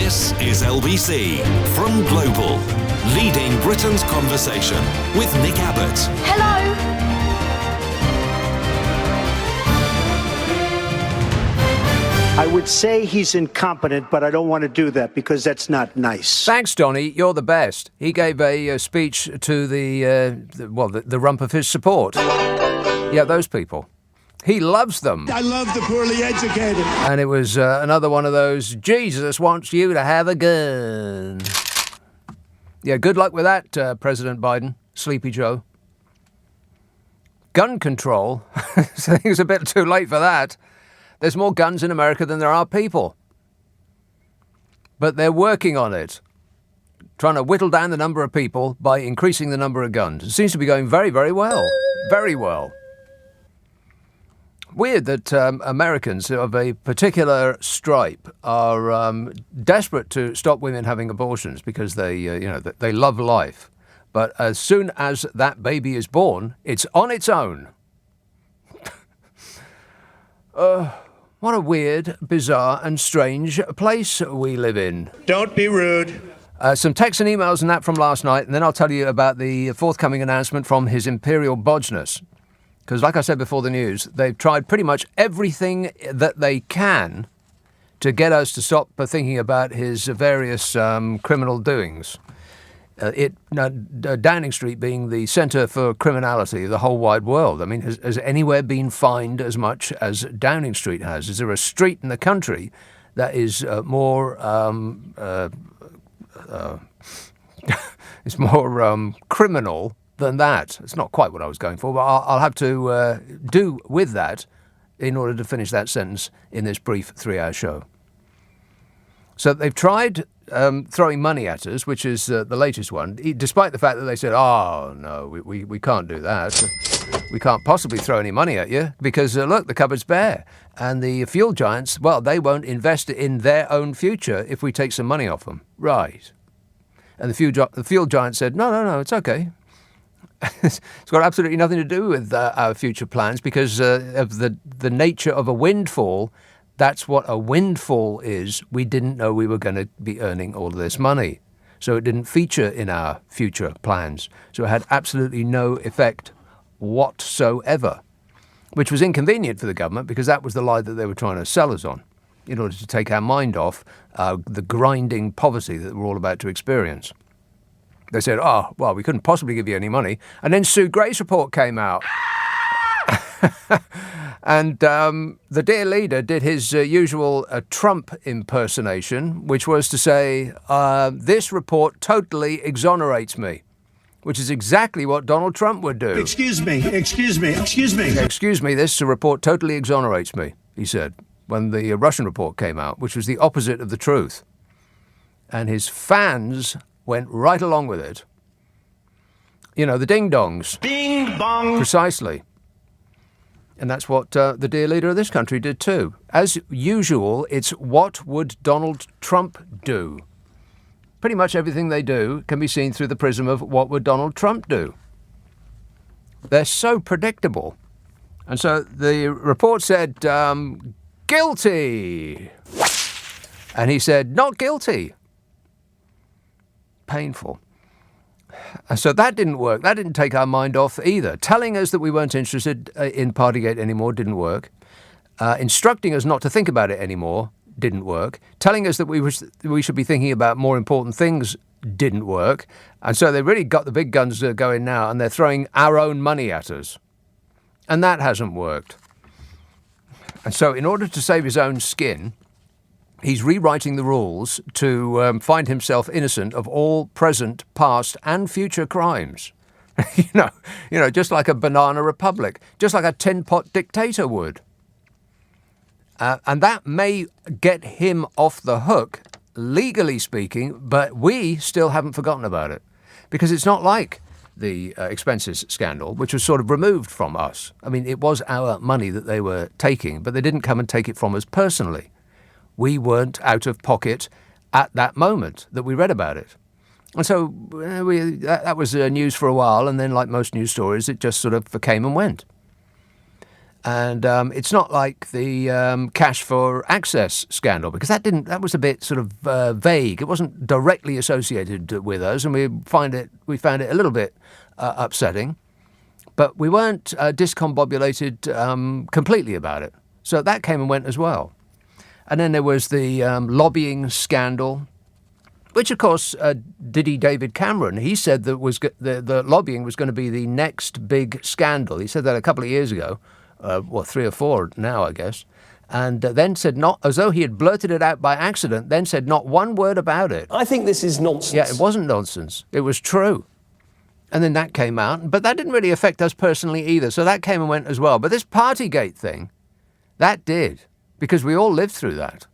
This is LBC from Global, leading Britain's conversation with Nick Abbott. Hello. I would say he's incompetent, but I don't want to do that because that's not nice. Thanks, Donny. You're the best. He gave a speech to the rump of his support. Yeah, those people. He loves them. I love the poorly educated. And it was another one of those, Jesus wants you to have a gun. Yeah, good luck with that, President Biden. Sleepy Joe. Gun control. I think it's a bit too late for that. There's more guns in America than there are people. But they're working on it. Trying to whittle down the number of people by increasing the number of guns. It seems to be going very, very well. Very well. Weird that Americans of a particular stripe are desperate to stop women having abortions because they love life. But as soon as that baby is born, it's on its own. What a weird, bizarre and strange place we live in. Don't be rude. Some texts and emails and that from last night, and then I'll tell you about the forthcoming announcement from His Imperial Bodgeness. Because like I said before the news, they've tried pretty much everything that they can to get us to stop thinking about his various criminal doings. Downing Street being the centre for criminality of the whole wide world. I mean, has anywhere been fined as much as Downing Street has? Is there a street in the country that is more criminal than that? It's not quite what I was going for, but I'll have to do with that in order to finish that sentence in this brief 3-hour show. So they've tried throwing money at us, which is the latest one, despite the fact that they said, oh, no, we can't do that. We can't possibly throw any money at you because, look, the cupboard's bare. And the fuel giants, well, they won't invest in their own future if we take some money off them. Right. And the fuel giant said, no, it's okay. It's got absolutely nothing to do with our future plans because of the nature of a windfall. That's what a windfall is. We didn't know we were going to be earning all of this money. So it didn't feature in our future plans. So it had absolutely no effect whatsoever, which was inconvenient for the government because that was the lie that they were trying to sell us on in order to take our mind off the grinding poverty that we're all about to experience. They said, oh, well, we couldn't possibly give you any money. And then Sue Gray's report came out. And the dear leader did his usual Trump impersonation, which was to say, this report totally exonerates me, which is exactly what Donald Trump would do. Excuse me. Excuse me, this report totally exonerates me, he said, when the Russian report came out, which was the opposite of the truth. And his fans went right along with it. You know, the ding-dongs. Ding-dong. Precisely. And that's what the dear leader of this country did too. As usual, it's what would Donald Trump do? Pretty much everything they do can be seen through the prism of what would Donald Trump do. They're so predictable. And so the report said, guilty. And he said, not guilty. Painful. So that didn't work. That didn't take our mind off either. Telling us that we weren't interested in Partygate anymore didn't work. Instructing us not to think about it anymore didn't work. Telling us that we should be thinking about more important things didn't work. And so they really got the big guns going now, and they're throwing our own money at us. And that hasn't worked. And so in order to save his own skin, he's rewriting the rules to find himself innocent of all present, past, and future crimes. you know, just like a banana republic, just like a tin pot dictator would. And that may get him off the hook, legally speaking, but we still haven't forgotten about it. Because it's not like the expenses scandal, which was sort of removed from us. I mean, it was our money that they were taking, but they didn't come and take it from us personally. We weren't out of pocket at that moment that we read about it. And so that was news for a while, and then like most news stories, it just sort of came and went. And it's not like the cash for access scandal, because that was a bit sort of vague. It wasn't directly associated with us, and we found it a little bit upsetting. But we weren't discombobulated completely about it. So that came and went as well. And then there was the lobbying scandal, which, of course, Diddy David Cameron, he said that the lobbying was going to be the next big scandal. He said that a couple of years ago, 3 or 4 now, I guess, and then said, not as though he had blurted it out by accident, then said not one word about it. I think this is nonsense. Yeah, it wasn't nonsense. It was true. And then that came out, but that didn't really affect us personally either. So that came and went as well. But this Partygate thing, that did, because we all lived through that.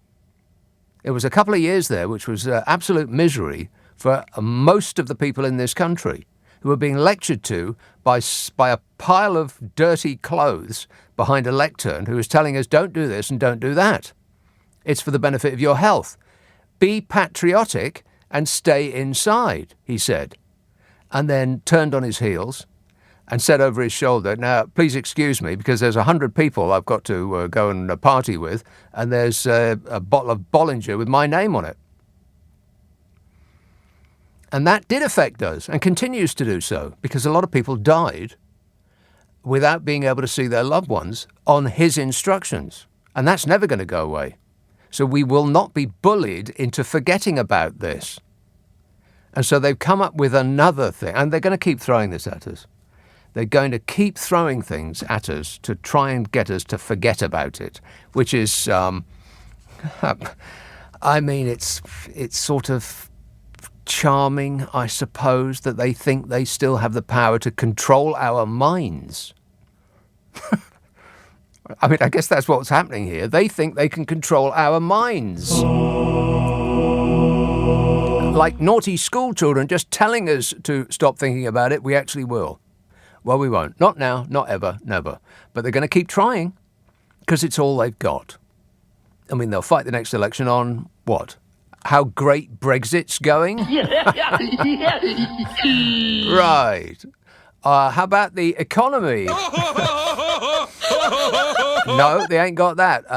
It was a couple of years there, which was absolute misery for most of the people in this country, who were being lectured to by a pile of dirty clothes behind a lectern who was telling us, don't do this and don't do that. It's for the benefit of your health. Be patriotic and stay inside, he said, and then turned on his heels and said over his shoulder, now, please excuse me, because there's 100 people I've got to go and party with, and there's a bottle of Bollinger with my name on it. And that did affect us and continues to do so, because a lot of people died without being able to see their loved ones on his instructions. And that's never going to go away. So we will not be bullied into forgetting about this. And so they've come up with another thing, and they're going to keep throwing this at us. They're going to keep throwing things at us to try and get us to forget about it, which is, I mean, it's sort of charming, I suppose, that they think they still have the power to control our minds. I mean, I guess that's what's happening here. They think they can control our minds. Like naughty school children just telling us to stop thinking about it, we actually will. Well, we won't. Not now, not ever, never. But they're going to keep trying, because it's all they've got. I mean, they'll fight the next election on what? How great Brexit's going? Right. How about the economy? No, they ain't got that.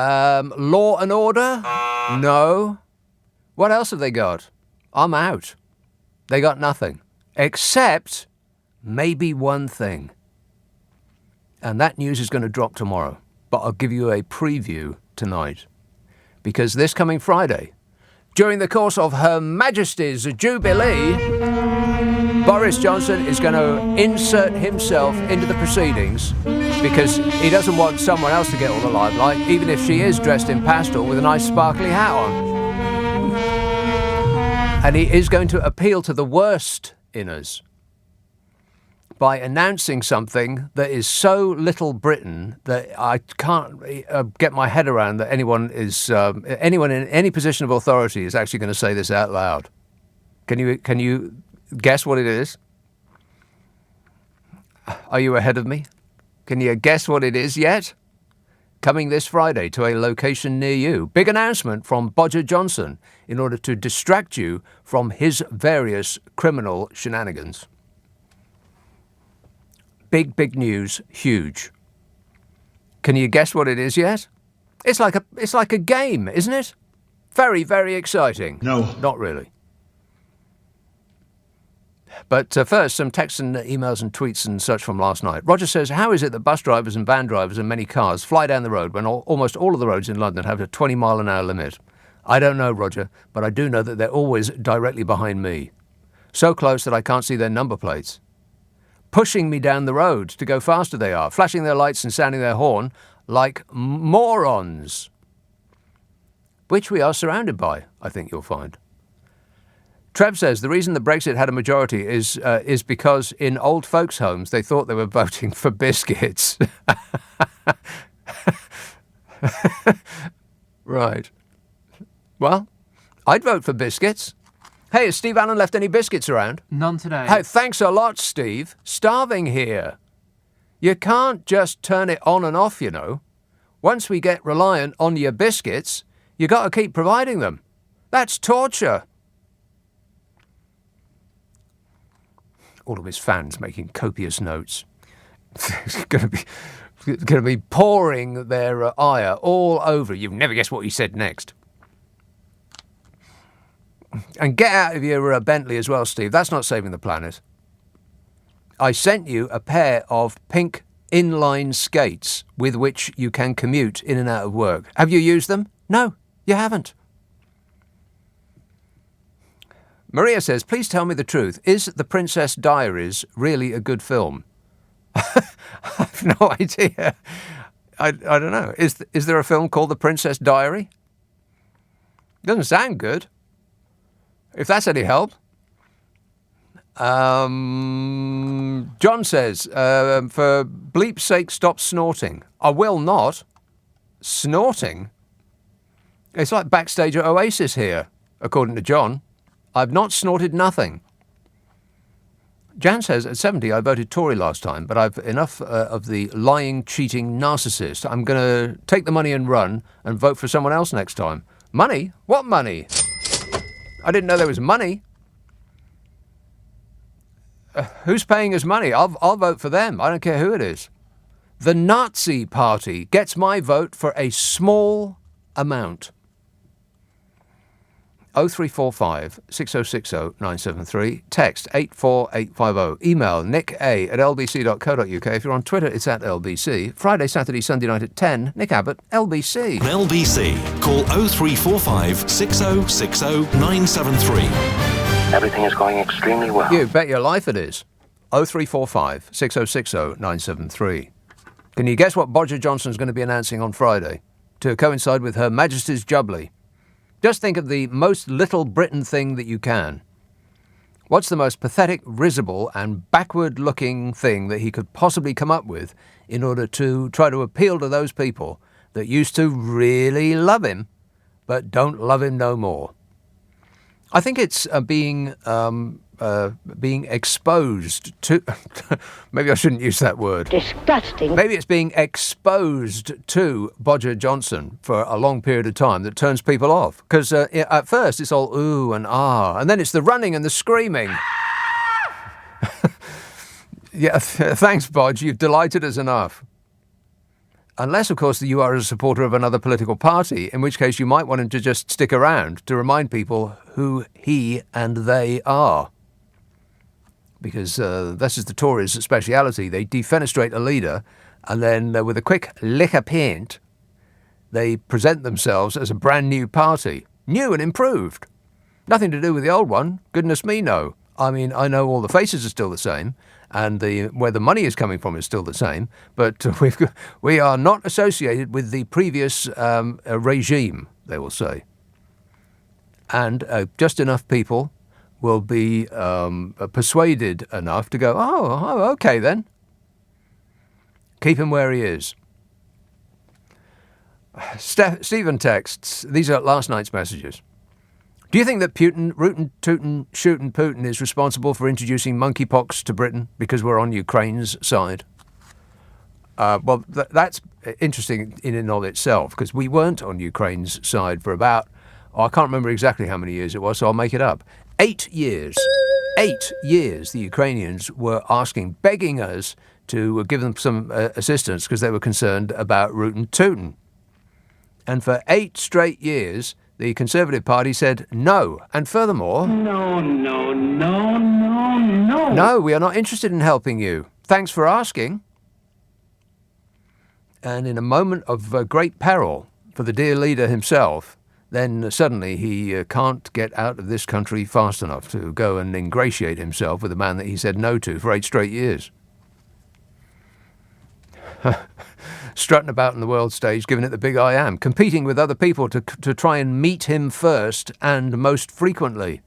Law and order? No. What else have they got? I'm out. They got nothing. Except maybe one thing. And that news is going to drop tomorrow. But I'll give you a preview tonight. Because this coming Friday, during the course of Her Majesty's Jubilee, Boris Johnson is going to insert himself into the proceedings because he doesn't want someone else to get all the limelight, even if she is dressed in pastel with a nice sparkly hat on. And he is going to appeal to the worst in us by announcing something that is so Little Britain that I can't get my head around that anyone in any position of authority is actually going to say this out loud. Can you guess what it is? Are you ahead of me? Can you guess what it is yet? Coming this Friday to a location near you. Big announcement from Bodger Johnson in order to distract you from his various criminal shenanigans. Big, big news, huge. Can you guess what it is yet? It's like a game, isn't it? Very, very exciting. No. Not really. But first, some texts and emails and tweets and such from last night. Roger says, how is it that bus drivers and van drivers and many cars fly down the road when almost all of the roads in London have a 20-mile-an-hour limit? I don't know, Roger, but I do know that they're always directly behind me. So close that I can't see their number plates. Pushing me down the road to go faster they are, flashing their lights and sounding their horn like morons. Which we are surrounded by, I think you'll find. Trev says the reason the Brexit had a majority is because in old folks' homes they thought they were voting for biscuits. Right. Well, I'd vote for biscuits. Hey, has Steve Allen left any biscuits around? None today. Hey, thanks a lot, Steve. Starving here. You can't just turn it on and off, you know. Once we get reliant on your biscuits, you got to keep providing them. That's torture. All of his fans making copious notes. It's going going to be pouring their ire all over. You'll never guess what he said next. And get out of your Bentley as well, Steve. That's not saving the planet. I sent you a pair of pink inline skates with which you can commute in and out of work. Have you used them? No, you haven't. Maria says, please tell me the truth. Is The Princess Diaries really a good film? I have no idea. I don't know. Is there a film called The Princess Diary? Doesn't sound good. If that's any help. John says, for bleep's sake, stop snorting. I will not. Snorting? It's like backstage at Oasis here, according to John. I've not snorted nothing. Jan says, at 70, I voted Tory last time, but I've enough of the lying, cheating narcissist. I'm going to take the money and run and vote for someone else next time. Money? What money? I didn't know there was money. Who's paying us money? I'll vote for them. I don't care who it is. The Nazi Party gets my vote for a small amount. 0345 6060 973. Text 84850. Email nick@lbc.co.uk. If you're on Twitter, it's at LBC. Friday, Saturday, Sunday night at 10. Nick Abbott, LBC. LBC. Call 0345 6060 973. Everything is going extremely well. You bet your life it is. 0345 6060 973. Can you guess what Bodger Johnson's going to be announcing on Friday to coincide with Her Majesty's Jubilee? Just think of the most Little Britain thing that you can. What's the most pathetic, risible and backward-looking thing that he could possibly come up with in order to try to appeal to those people that used to really love him but don't love him no more? I think it's being exposed to... Maybe I shouldn't use that word. Disgusting. Maybe it's being exposed to Bodger Johnson for a long period of time that turns people off. Because at first it's all ooh and ah, and then it's the running and the screaming. Yeah, thanks, Bodge. You've delighted us enough. Unless, of course, you are a supporter of another political party, in which case you might want him to just stick around to remind people who he and they are. Because this is the Tories' speciality. They defenestrate a leader, and then with a quick lick of paint, they present themselves as a brand new party. New and improved. Nothing to do with the old one. Goodness me, no. I mean, I know all the faces are still the same, and where the money is coming from is still the same, but we are not associated with the previous regime, they will say. And just enough people will be persuaded enough to go, oh, okay then. Keep him where he is. Stephen texts, these are last night's messages. Do you think that Putin, rootin' tootin' shootin' Putin is responsible for introducing monkeypox to Britain because we're on Ukraine's side? Well, that's interesting in and of itself, because we weren't on Ukraine's side for about, I can't remember exactly how many years it was, so I'll make it up. 8 years. 8 years the Ukrainians were begging us to give them some assistance because they were concerned about rootin' tootin'. And for 8 straight years, the Conservative Party said no. And furthermore... No. No, we are not interested in helping you. Thanks for asking. And in a moment of great peril for the dear leader himself, then suddenly he can't get out of this country fast enough to go and ingratiate himself with a man that he said no to for 8 straight years. Strutting about on the world stage, giving it the big I am, competing with other people to try and meet him first and most frequently.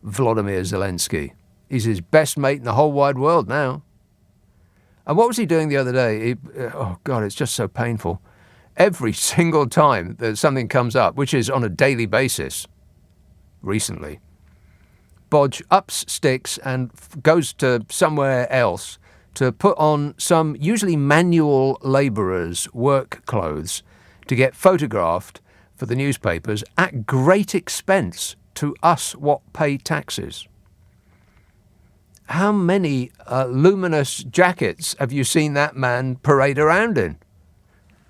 Volodymyr Zelensky. He's his best mate in the whole wide world now. And what was he doing the other day? Oh, God, it's just so painful. Every single time that something comes up, which is on a daily basis, recently, Bodge ups sticks and goes to somewhere else to put on some usually manual labourers' work clothes to get photographed for the newspapers at great expense to us what pay taxes. how many luminous jackets have you seen that man parade around in?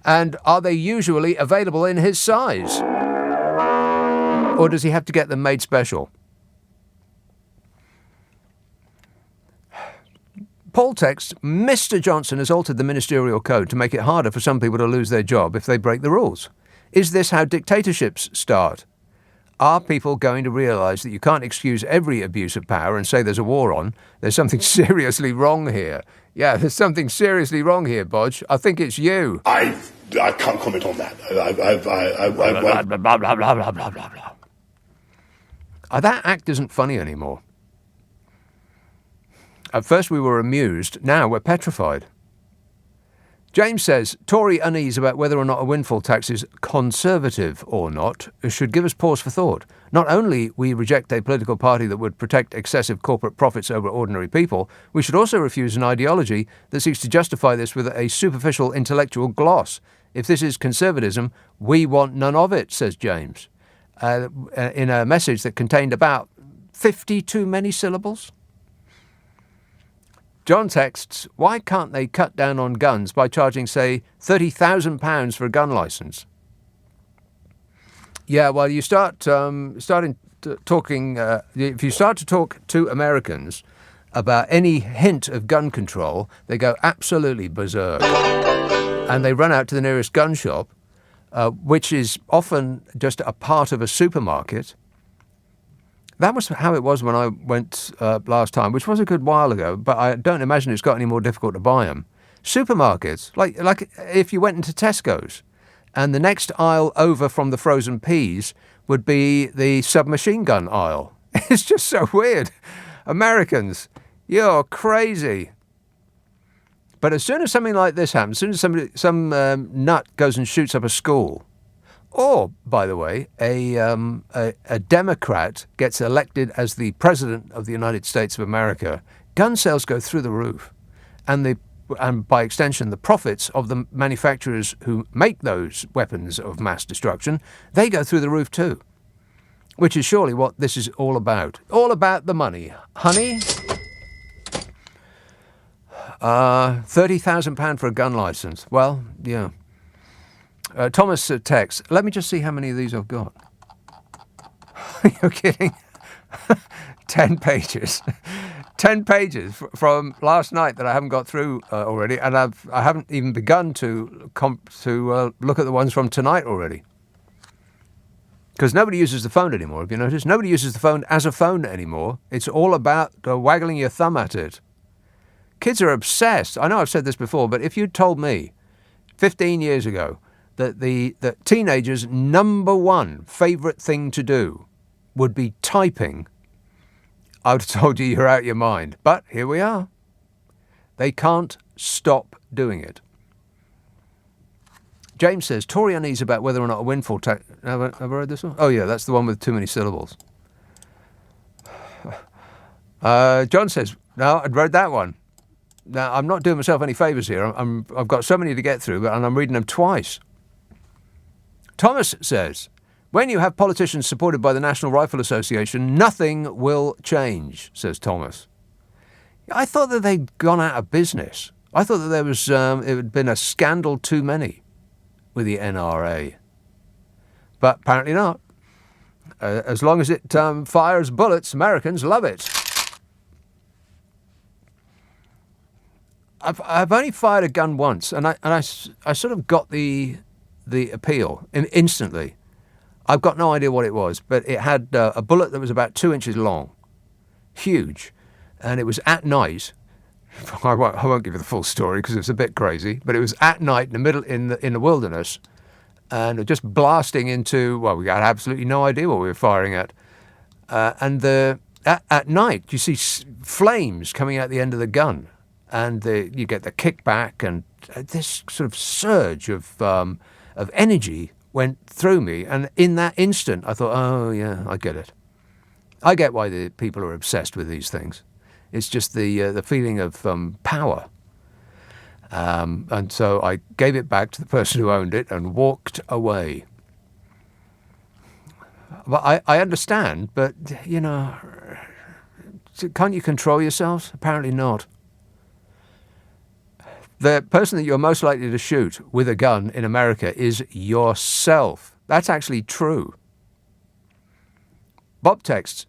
And are they usually available in his size? Or does he have to get them made special? Paul texts, Mr. Johnson has altered the ministerial code to make it harder for some people to lose their job if they break the rules. Is this how dictatorships start? Are people going to realise that you can't excuse every abuse of power and say there's a war on? There's something seriously wrong here. Yeah, there's something seriously wrong here, Bodge. I think it's you. I can't comment on that. Blah, blah, blah, blah, blah, blah. That act isn't funny anymore. At first we were amused, now we're petrified. James says, Tory unease about whether or not a windfall tax is conservative or not should give us pause for thought. Not only we reject a political party that would protect excessive corporate profits over ordinary people, we should also refuse an ideology that seeks to justify this with a superficial intellectual gloss. If this is conservatism, we want none of it, says James, in a message that contained about 50 too many syllables. John texts, why can't they cut down on guns by charging, say, £30,000 for a gun licence? Yeah, well, you start talking. If you start to talk to Americans about any hint of gun control, they go absolutely berserk, and they run out to the nearest gun shop, which is often just a part of a supermarket. That was how it was when I went last time, which was a good while ago, but I don't imagine it's got any more difficult to buy them. Supermarkets, like if you went into Tesco's, and the next aisle over from the frozen peas would be the submachine gun aisle. It's just so weird. Americans, you're crazy. But as soon as something like this happens, as soon as some nut goes and shoots up a school, or, by the way, a Democrat gets elected as the President of the United States of America, gun sales go through the roof. And by extension, the profits of the manufacturers who make those weapons of mass destruction, they go through the roof too. Which is surely what this is all about. All about the money. Honey? £30,000 for a gun licence. Well, yeah. Thomas texts, let me just see how many of these I've got. You're kidding? 10 pages. 10 pages from last night that I haven't got through already, and I haven't even begun to look at the ones from tonight already. Because nobody uses the phone anymore, have you noticed? Nobody uses the phone as a phone anymore. It's all about waggling your thumb at it. Kids are obsessed. I know I've said this before, but if you'd told me 15 years ago that teenagers' number one favourite thing to do would be typing, I would have told you you're out your mind. But here we are. They can't stop doing it. James says, Tory unease about whether or not a windfall tax... Have I read this one? Oh, yeah, that's the one with too many syllables. John says, no, I'd read that one. Now, I'm not doing myself any favours here. I've got so many to get through, and I'm reading them twice. Thomas says, when you have politicians supported by the National Rifle Association, nothing will change, says Thomas. I thought that they'd gone out of business. I thought that there was it had been a scandal too many with the NRA. But apparently not. As long as it fires bullets, Americans love it. I've only fired a gun once, and I sort of got the appeal instantly. I've got no idea what it was, but it had a bullet that was about 2 inches long, huge, and it was at night. I won't give you the full story because it's a bit crazy, but it was at night in the middle in the wilderness, and just blasting into. Well, we had absolutely no idea what we were firing at, and at night you see flames coming out the end of the gun, and you get the kickback, and this sort of surge of energy went through me, and in that instant I thought, oh yeah, I get it. I get why the people are obsessed with these things. It's just the feeling of power. And so I gave it back to the person who owned it and walked away. But I understand, but, Can't you control yourselves? Apparently not. The person that you're most likely to shoot with a gun in America is yourself. That's actually true. Bob texts,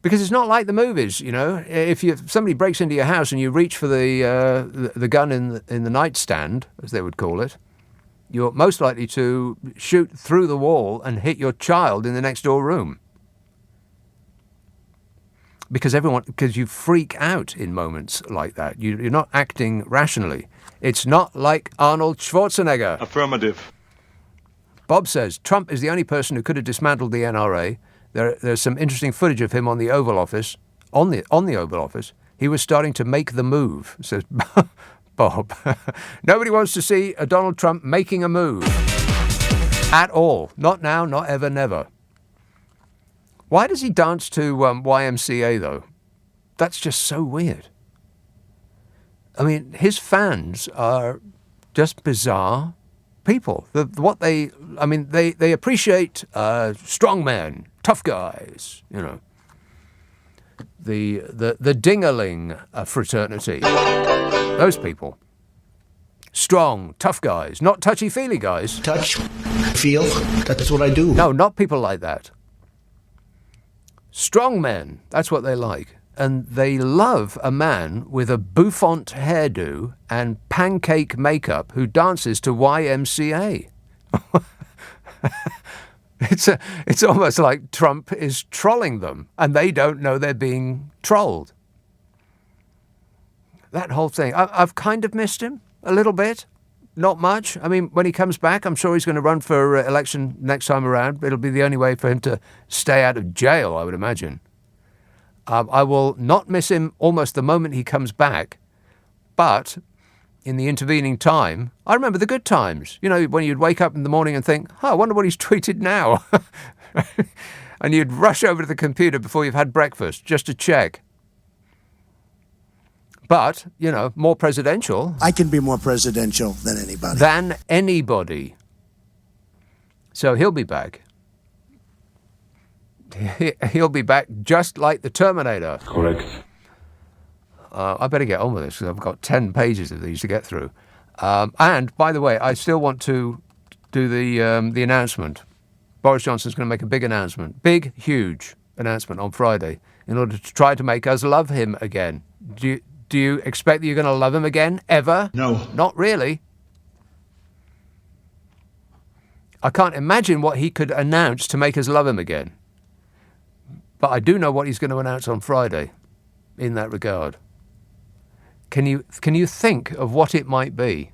because it's not like the movies, you know. If somebody breaks into your house and you reach for the gun in the nightstand, as they would call it, you're most likely to shoot through the wall and hit your child in the next door room. Because you freak out in moments like that. You're not acting rationally. It's not like Arnold Schwarzenegger. Affirmative. Bob says Trump is the only person who could have dismantled the NRA. There's some interesting footage of him on the Oval Office. On the Oval Office, he was starting to make the move, says Bob. Nobody wants to see a Donald Trump making a move. At all. Not now, not ever, never. Why does he dance to YMCA, though? That's just so weird. I mean, his fans are just bizarre people. They appreciate strong men, tough guys, you know. The ding-a-ling fraternity. Those people. Strong, tough guys, not touchy-feely guys. Touch, feel, that's what I do. No, not people like that. Strong men, that's what they like. And they love a man with a bouffant hairdo and pancake makeup who dances to YMCA. It's almost like Trump is trolling them and they don't know they're being trolled. That whole thing. I've kind of missed him a little bit. Not much. I mean, when he comes back, I'm sure he's going to run for election next time around. It'll be the only way for him to stay out of jail, I would imagine. I will not miss him almost the moment he comes back. But in the intervening time, I remember the good times. You know, when you'd wake up in the morning and think, I wonder what he's tweeted now. And you'd rush over to the computer before you've had breakfast just to check. But, you know, more presidential. I can be more presidential than anybody. So he'll be back. He'll be back just like the Terminator. Correct. I better get on with this because I've got 10 pages of these to get through. And, by the way, I still want to do the announcement. Boris Johnson's going to make a big announcement. Big, huge announcement on Friday in order to try to make us love him again. Do you expect that you're going to love him again, ever? No. Not really. I can't imagine what he could announce to make us love him again. But I do know what he's going to announce on Friday in that regard. Can you think of what it might be?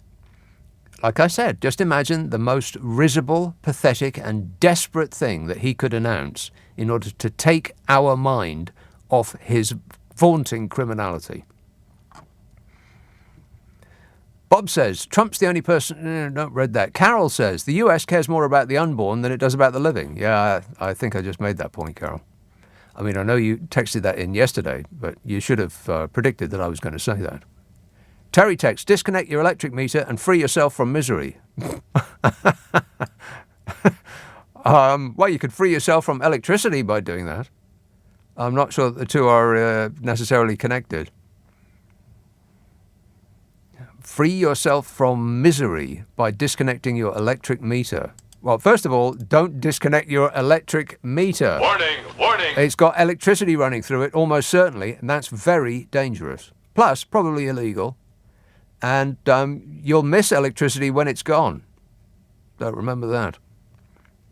Like I said, just imagine the most risible, pathetic and desperate thing that he could announce in order to take our mind off his vaunting criminality. Bob says, Trump's the only person... No, read that. Carol says, the US cares more about the unborn than it does about the living. Yeah, I think I just made that point, Carol. I mean, I know you texted that in yesterday, but you should have predicted that I was going to say that. Terry texts, disconnect your electric meter and free yourself from misery. Well, you could free yourself from electricity by doing that. I'm not sure that the two are necessarily connected. Free yourself from misery by disconnecting your electric meter. Well, first of all, don't disconnect your electric meter. Warning, warning. It's got electricity running through it, almost certainly, and that's very dangerous. Plus, probably illegal. And you'll miss electricity when it's gone. Don't remember that.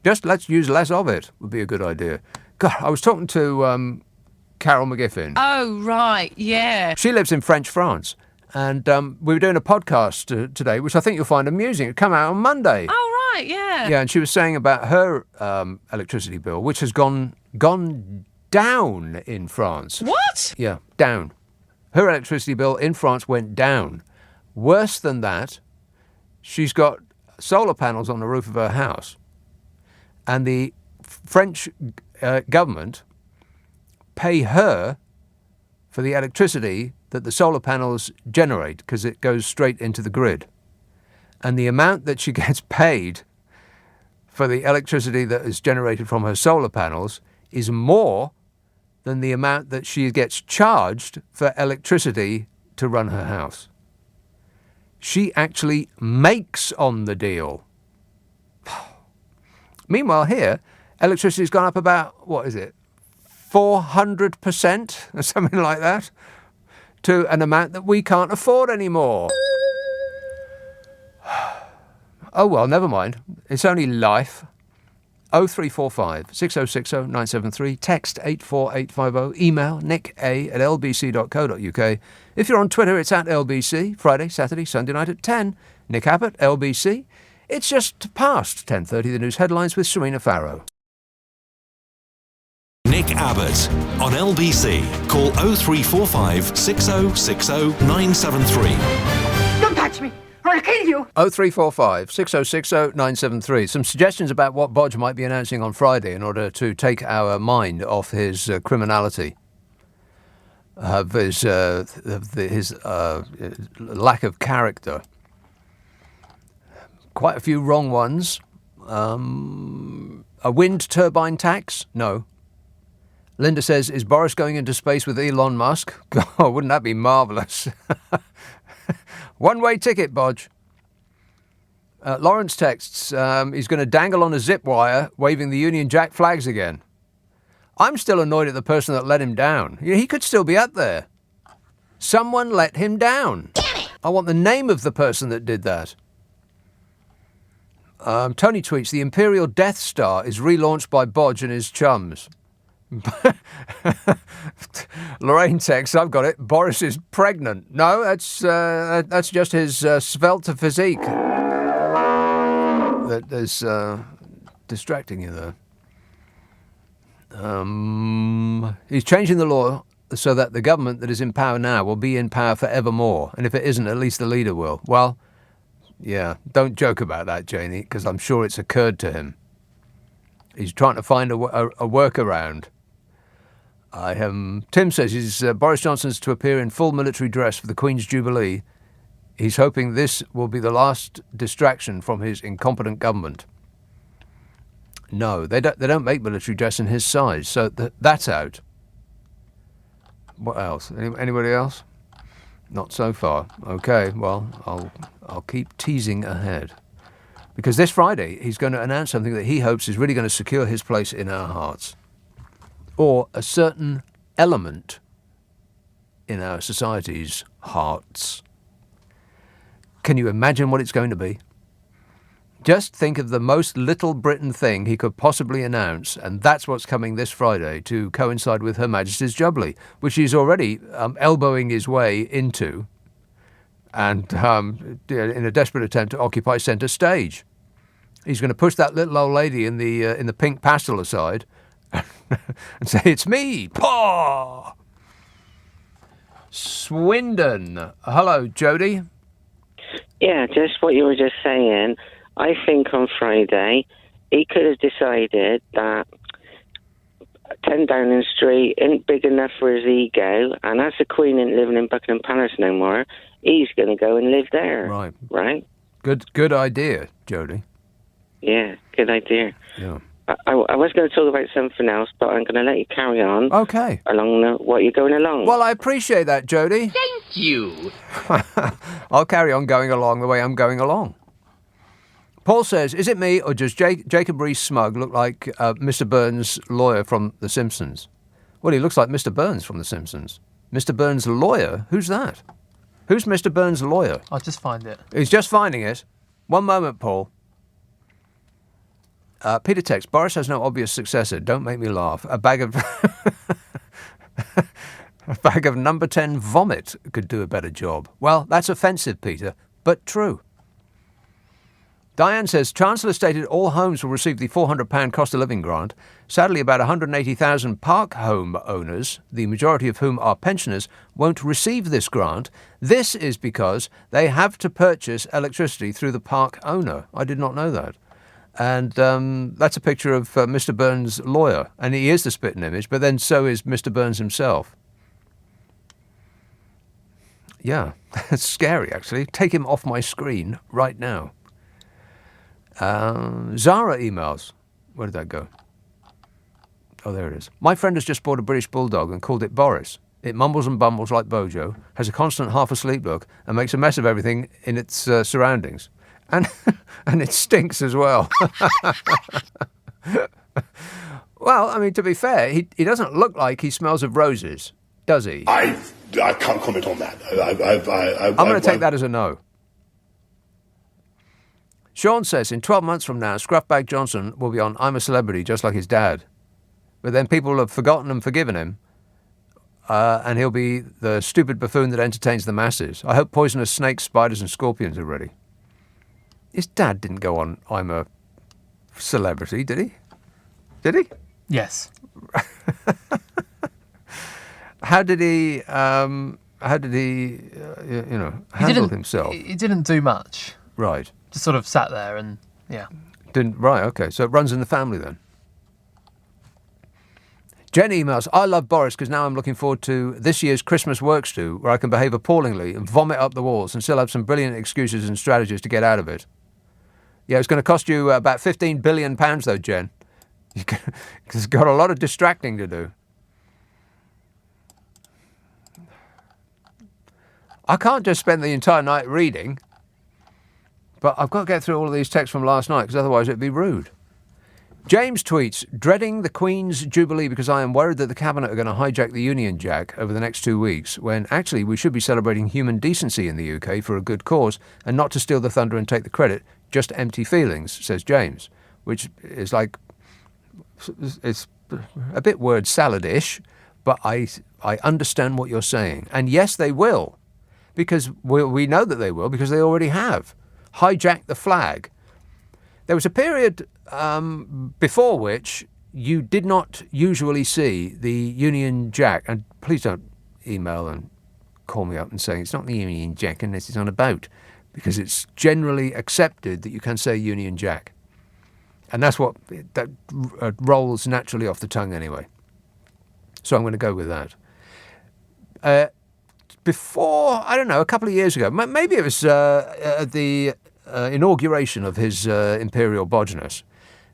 Just let's use less of it would be a good idea. God, I was talking to Carol McGiffin. Oh, right, yeah. She lives in French France. And we were doing a podcast today, which I think you'll find amusing. It came out on Monday. Oh, right, yeah. Yeah, and she was saying about her electricity bill, which has gone down in France. What? Yeah, down. Her electricity bill in France went down. Worse than that, she's got solar panels on the roof of her house. And the French government pay her for the electricity that the solar panels generate because it goes straight into the grid. And the amount that she gets paid for the electricity that is generated from her solar panels is more than the amount that she gets charged for electricity to run her house. She actually makes on the deal. Meanwhile, here, electricity's gone up about, 400% or something like that, to an amount that we can't afford anymore. Oh well, never mind. It's only life. 0345 6060 973, text 84850, email nick@lbc.co.uk. If you're on Twitter, it's at LBC, Friday, Saturday, Sunday night at 10. Nick Abbot, LBC. It's just past 10:30, the news headlines with Serena Farrow. Nick Abbott on LBC. Call 0345 6060 973. Don't touch me, or I'll kill you. 0345 6060 973. Some suggestions about what Bodge might be announcing on Friday in order to take our mind off his criminality, of his lack of character. Quite a few wrong ones. A wind turbine tax? No. Linda says, is Boris going into space with Elon Musk? God, wouldn't that be marvellous? One-way ticket, Bodge. Lawrence texts, he's going to dangle on a zip wire, waving the Union Jack flags again. I'm still annoyed at the person that let him down. He could still be up there. Someone let him down. Damn it! I want the name of the person that did that. Tony tweets, the Imperial Death Star is relaunched by Bodge and his chums. Lorraine texts, I've got it. Boris is pregnant. No, that's just his svelte physique that is distracting you there. He's changing the law so that the government that is in power now will be in power forevermore. And if it isn't, at least the leader will. Well, yeah, don't joke about that, Janie, because I'm sure it's occurred to him. He's trying to find a workaround. Tim says Boris Johnson's to appear in full military dress for the Queen's Jubilee. He's hoping this will be the last distraction from his incompetent government. No, they don't make military dress in his size, so that's out. What else? Anybody else? Not so far. Okay, well, I'll keep teasing ahead. Because this Friday, he's going to announce something that he hopes is really going to secure his place in our hearts. Or a certain element in our society's hearts. Can you imagine what it's going to be? Just think of the most Little Britain thing he could possibly announce, and that's what's coming this Friday to coincide with Her Majesty's Jubilee, which he's already elbowing his way into, and in a desperate attempt to occupy centre stage. He's going to push that little old lady in the pink pastel aside and say, it's me, Paw! Swindon. Hello, Jody. Yeah, just what you were just saying. I think on Friday, he could have decided that 10 Downing Street isn't big enough for his ego, and as the Queen isn't living in Buckingham Palace no more, he's going to go and live there. Right. Right? Good idea, Jody. Yeah, good idea. Yeah. I was going to talk about something else, but I'm going to let you carry on. Okay. Along what you're going along. Well, I appreciate that, Jody. Thank you. I'll carry on going along the way I'm going along. Paul says, is it me or does Jacob Rees-Smugg look like Mr. Burns' lawyer from The Simpsons? Well, he looks like Mr. Burns from The Simpsons. Mr. Burns' lawyer? Who's that? Who's Mr. Burns' lawyer? I'll just find it. He's just finding it. One moment, Paul. Peter texts, Boris has no obvious successor. Don't make me laugh. A bag of a bag of number 10 vomit could do a better job. Well, that's offensive, Peter, but true. Diane says, Chancellor stated all homes will receive the £400 cost of living grant. Sadly, about 180,000 park home owners, the majority of whom are pensioners, won't receive this grant. This is because they have to purchase electricity through the park owner. I did not know that. And that's a picture of Mr. Burns' lawyer. And he is the spitting image, but then so is Mr. Burns himself. Yeah, it's scary, actually. Take him off my screen right now. Zara emails. Where did that go? Oh, there it is. My friend has just bought a British bulldog and called it Boris. It mumbles and bumbles like Bojo, has a constant half-asleep look, and makes a mess of everything in its surroundings. And and it stinks as well. Well, I mean, to be fair, he doesn't look like he smells of roses, does he? I can't comment on that. I'm going to take that as a no. Sean says, in 12 months from now, Scruffbag Johnson will be on I'm a Celebrity just like his dad. But then people will have forgotten and forgiven him, and he'll be the stupid buffoon that entertains the masses. I hope poisonous snakes, spiders and scorpions are ready. His dad didn't go on I'm a Celebrity, did he? Did he? Yes. How did he handle himself? He didn't do much. Right. Just sort of sat there and, yeah. Right, okay. So it runs in the family then. Jen emails, I love Boris because now I'm looking forward to this year's Christmas work stew where I can behave appallingly and vomit up the walls and still have some brilliant excuses and strategies to get out of it. Yeah, it's going to cost you about £15 billion though, Jen. It's got a lot of distracting to do. I can't just spend the entire night reading, but I've got to get through all of these texts from last night because otherwise it'd be rude. James tweets, dreading the Queen's Jubilee because I am worried that the Cabinet are going to hijack the Union Jack over the next 2 weeks, when actually we should be celebrating human decency in the UK for a good cause and not to steal the thunder and take the credit, just empty feelings, says James, which is like, it's a bit word salad-ish, but I understand what you're saying. And yes, they will, because we know that they will, because they already have hijacked the flag. There was a period before which you did not usually see the Union Jack, and please don't email and call me up and say it's not the Union Jack unless it's on a boat, because it's generally accepted that you can say Union Jack. And that's what that rolls naturally off the tongue anyway. So I'm going to go with that. Before, I don't know, a couple of years ago, maybe it was at the inauguration of His Imperial Bodginess,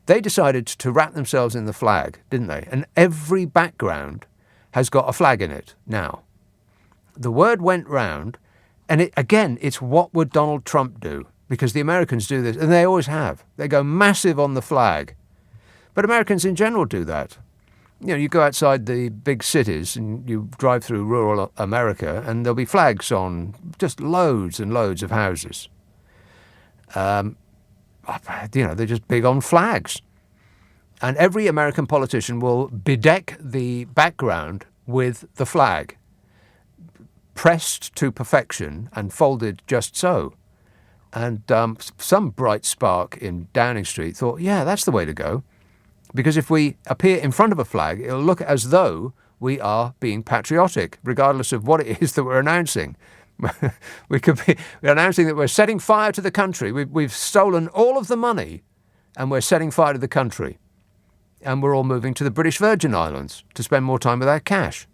they decided to wrap themselves in the flag, didn't they? And every background has got a flag in it now. The word went round, and it's what would Donald Trump do? Because the Americans do this, and they always have. They go massive on the flag. But Americans in general do that. You know, you go outside the big cities and you drive through rural America and there'll be flags on just loads and loads of houses. They're just big on flags. And every American politician will bedeck the background with the flag, pressed to perfection and folded just so. And some bright spark in Downing Street thought, yeah, that's the way to go. Because if we appear in front of a flag, it'll look as though we are being patriotic, regardless of what it is that we're announcing. We're announcing that we're setting fire to the country. We've stolen all of the money and we're setting fire to the country. And we're all moving to the British Virgin Islands to spend more time with our cash.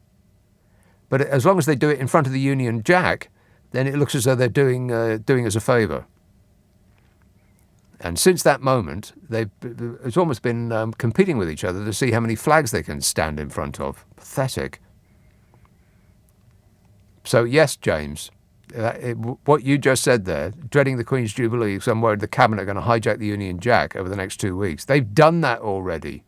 But as long as they do it in front of the Union Jack, then it looks as though they're doing us a favour. And since that moment, it's almost been competing with each other to see how many flags they can stand in front of. Pathetic. So yes, James, what you just said there, dreading the Queen's Jubilee because I'm worried the Cabinet are going to hijack the Union Jack over the next 2 weeks. They've done that already.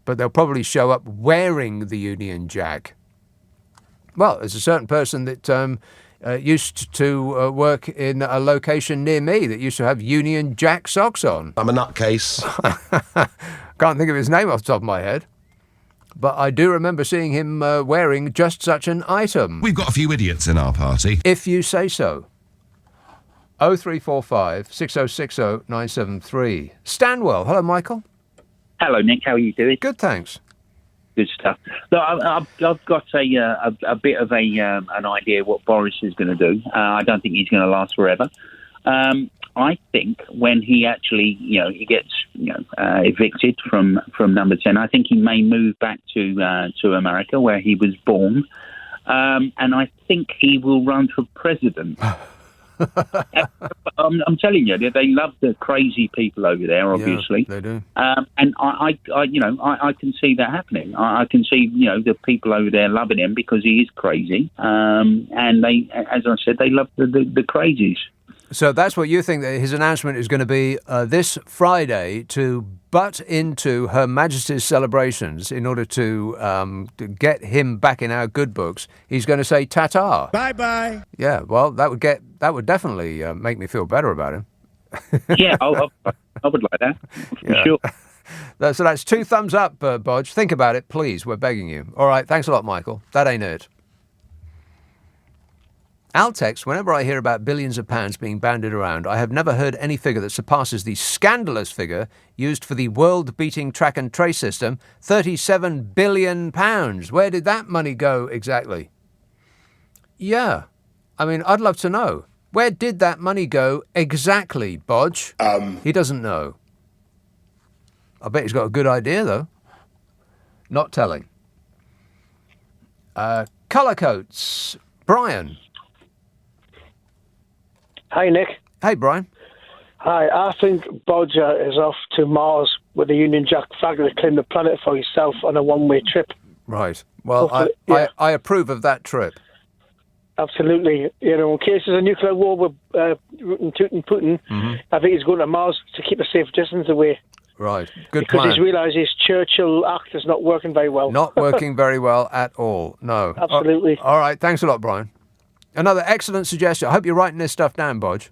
But they'll probably show up wearing the Union Jack. Well, there's a certain person that used to work in a location near me that used to have Union Jack socks on. I'm a nutcase. Can't think of his name off the top of my head. But I do remember seeing him wearing just such an item. We've got a few idiots in our party. If you say so. 0345 6060 973. Stanwell. Hello, Michael. Hello, Nick. How are you doing? Good, thanks. Good stuff. Look, I've got a bit of an idea what Boris is going to do. I don't think he's going to last forever. I think when he actually, he gets, evicted from number 10, I think he may move back to America where he was born, and I think he will run for president. I'm telling you, they love the crazy people over there. Obviously, yeah, they do. And I can see that happening. I can see, the people over there loving him because he is crazy. And they, as I said, they love the crazies. So that's what you think that his announcement is going to be this Friday to butt into Her Majesty's celebrations in order to get him back in our good books. He's going to say ta-ta. Bye-bye. Yeah, well, that would definitely make me feel better about him. Yeah, I would like that, for sure. So that's 2 thumbs up, Bodge. Think about it, please. We're begging you. All right, thanks a lot, Michael. That ain't it. Altex, whenever I hear about billions of pounds being bandied around, I have never heard any figure that surpasses the scandalous figure used for the world-beating track and trace system, £37 billion. Where did that money go exactly? Yeah, I mean, I'd love to know. Where did that money go exactly, Bodge? He doesn't know. I bet he's got a good idea, though. Not telling. Colour coats. Brian. Hi, Nick. Hey, Brian. Hi, I think Bodger is off to Mars with the Union Jack flag to claim the planet for himself on a one-way trip. Right. Well, I approve of that trip. Absolutely. In case there's a nuclear war with Putin, I think he's going to Mars to keep a safe distance away. Right. Good because plan. he's realised his Churchill act is not working very well. Not working very well at all. No. Absolutely. All right. Thanks a lot, Brian. Another excellent suggestion. I hope you're writing this stuff down, Bodge.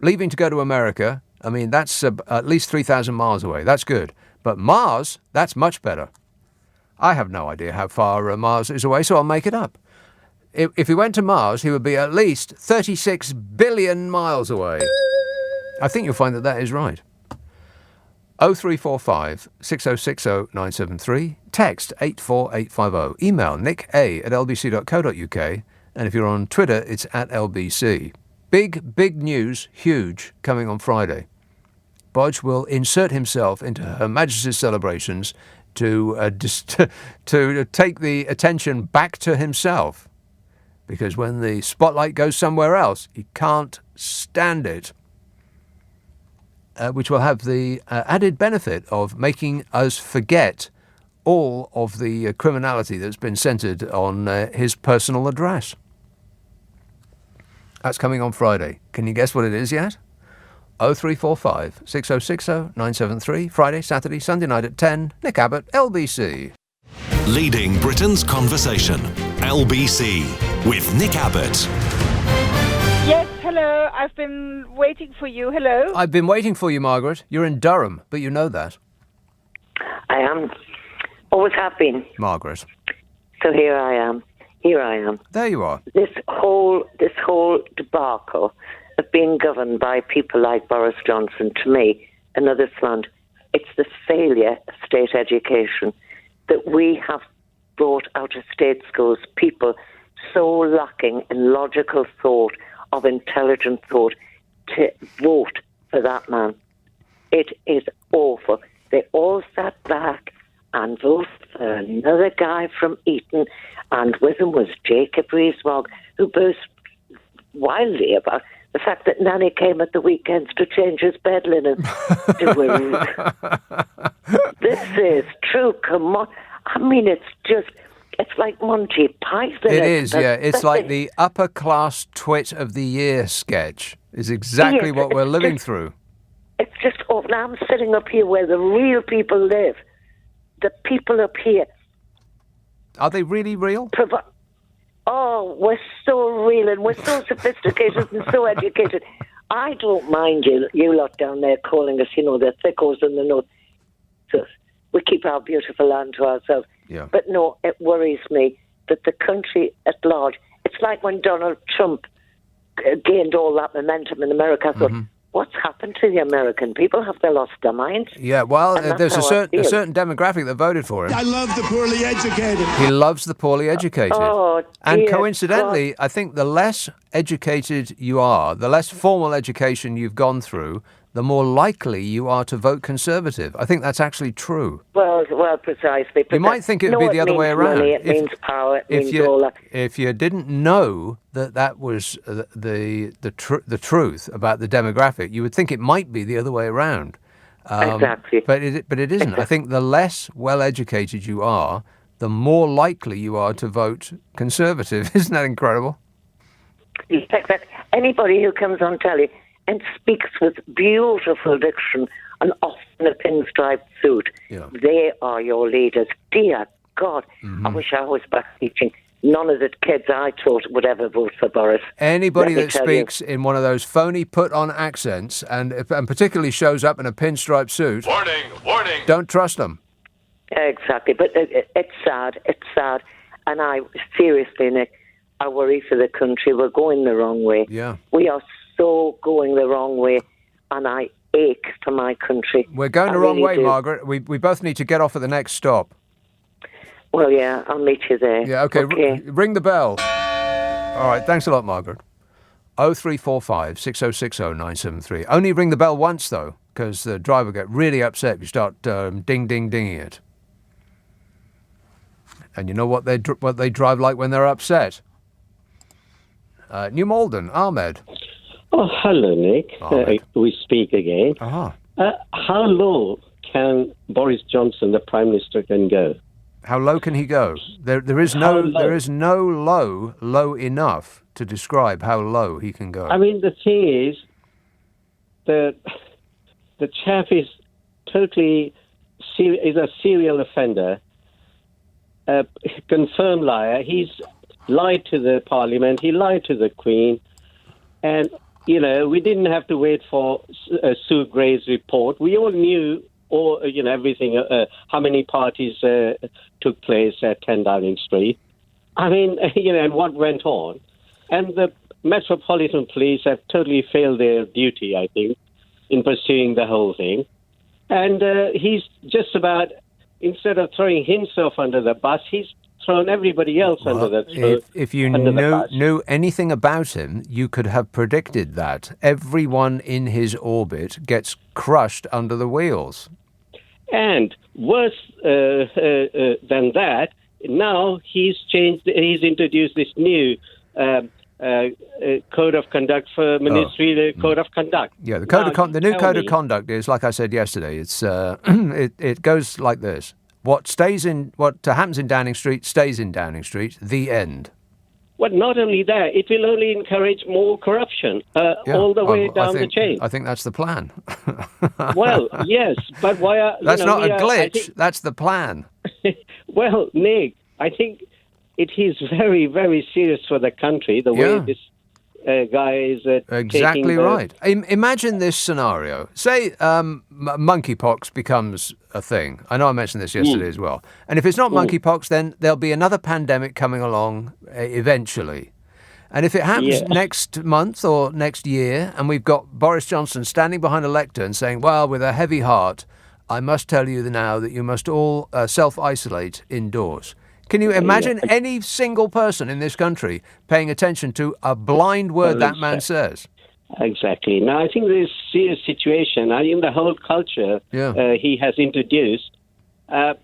Leaving to go to America, I mean, that's at least 3,000 miles away. That's good. But Mars, that's much better. I have no idea how far Mars is away, so I'll make it up. If he went to Mars, he would be at least 36 billion miles away. I think you'll find that is right. 0345 6060 973. Text 84850. Email nick@lbc.co.uk. And if you're on Twitter, it's @LBC. Big news, huge, coming on Friday. Bodge will insert himself into Her Majesty's celebrations to take the attention back to himself. Because when the spotlight goes somewhere else, he can't stand it. Which will have the added benefit of making us forget all of the criminality that's been centred on his personal address. That's coming on Friday. Can you guess what it is yet? 0345 6060 973. Friday, Saturday, Sunday night at 10. Nick Abbot, LBC. Leading Britain's conversation. LBC with Nick Abbot. Yes, hello. I've been waiting for you. Hello. I've been waiting for you, Margaret. You're in Durham, but you know that. I am. Always have been. Margaret. So here I am. There you are. This whole debacle of being governed by people like Boris Johnson, to me, another front, it's the failure of state education, that we have brought out of state schools people so lacking in logical thought, of intelligent thought, to vote for that man. It is awful. They all sat back and voted for another guy from Eton, and with him was Jacob Rees-Mogg, who boasts wildly about the fact that Nanny came at the weekends to change his bed linen. This is true. Come on. I mean, it's like Monty Python. It is, yeah. It's like the upper class twit of the year sketch is exactly what we're living through. It's just awful. Now I'm sitting up here where the real people live. The people up here. Are they really real? Oh, we're so real and we're so sophisticated and so educated. I don't mind you lot down there calling us, the thickos in the north. So we keep our beautiful land to ourselves. Yeah. But no, it worries me that the country at large, it's like when Donald Trump gained all that momentum in America. I thought, what's happened to the American people? Have they lost their minds? Yeah, well, there's a certain demographic that voted for him. I love the poorly educated. He loves the poorly educated. Oh, and coincidentally, I think the less educated you are, the less formal education you've gone through, the more likely you are to vote Conservative. I think that's actually true. Well, precisely. You might think it would be the other way around. Money, it means power, it means all that. If you didn't know that was the truth about the demographic, you would think it might be the other way around. Exactly. But it isn't. Exactly. I think the less well-educated you are, the more likely you are to vote Conservative. Isn't that incredible? Anybody who comes on telly and speaks with beautiful diction and often a pinstripe suit, they are your leaders. Dear God, I wish I was back teaching. None of the kids I taught would ever vote for Boris. Anybody that speaks in one of those phony put-on accents and particularly shows up in a pinstripe suit, warning, don't trust them. Exactly, but it's sad. It's sad, and I seriously, Nick, I worry for the country. We're going the wrong way. Yeah, we are so going the wrong way, and I ache for my country. We're going the wrong way, Margaret. We both need to get off at the next stop. Well, yeah, I'll meet you there. Yeah, okay. Ring the bell. All right, thanks a lot, Margaret. 0345 6060 973. Only ring the bell once, though, because the driver will get really upset if you start dinging it. And you know what they drive like when they're upset? New Malden, Ahmed. Oh, hello, Nick. We speak again. Uh-huh. How low can Boris Johnson, the Prime Minister, can go? How low can he go? There is no low enough to describe how low he can go. I mean, the thing is, the chap is totally is a serial offender, a confirmed liar. He's lied to the Parliament. He lied to the Queen, and we didn't have to wait for Sue Gray's report. We all knew. Or, everything, how many parties took place at 10 Downing Street. I mean, and what went on. And the Metropolitan Police have totally failed their duty, I think, in pursuing the whole thing. And he's just about, instead of throwing himself under the bus, he's thrown everybody else under the bus. If you knew anything about him, you could have predicted that. Everyone in his orbit gets crushed under the wheels. And worse than that, now he's introduced this new code of conduct for ministry, the code of conduct. Yeah, the new code of conduct is, like I said yesterday, it's it goes like this. What happens in Downing Street stays in Downing Street. The end. Well, not only that, it will only encourage more corruption all the way down the chain. I think that's the plan. Well, yes, but why are... That's not a glitch, that's the plan. Well, Nick, I think it is very, very serious for the country, the way this guy is exactly right. Imagine this scenario. Say monkeypox becomes a thing. I know I mentioned this yesterday as well. And if it's not monkeypox, then there'll be another pandemic coming along eventually. And if it happens next month or next year, and we've got Boris Johnson standing behind a lectern saying, well, with a heavy heart, I must tell you now that you must all self-isolate indoors. Can you imagine any single person in this country paying attention to a blind word that man says? Exactly. Now, I think this serious situation, in the whole culture he has introduced, I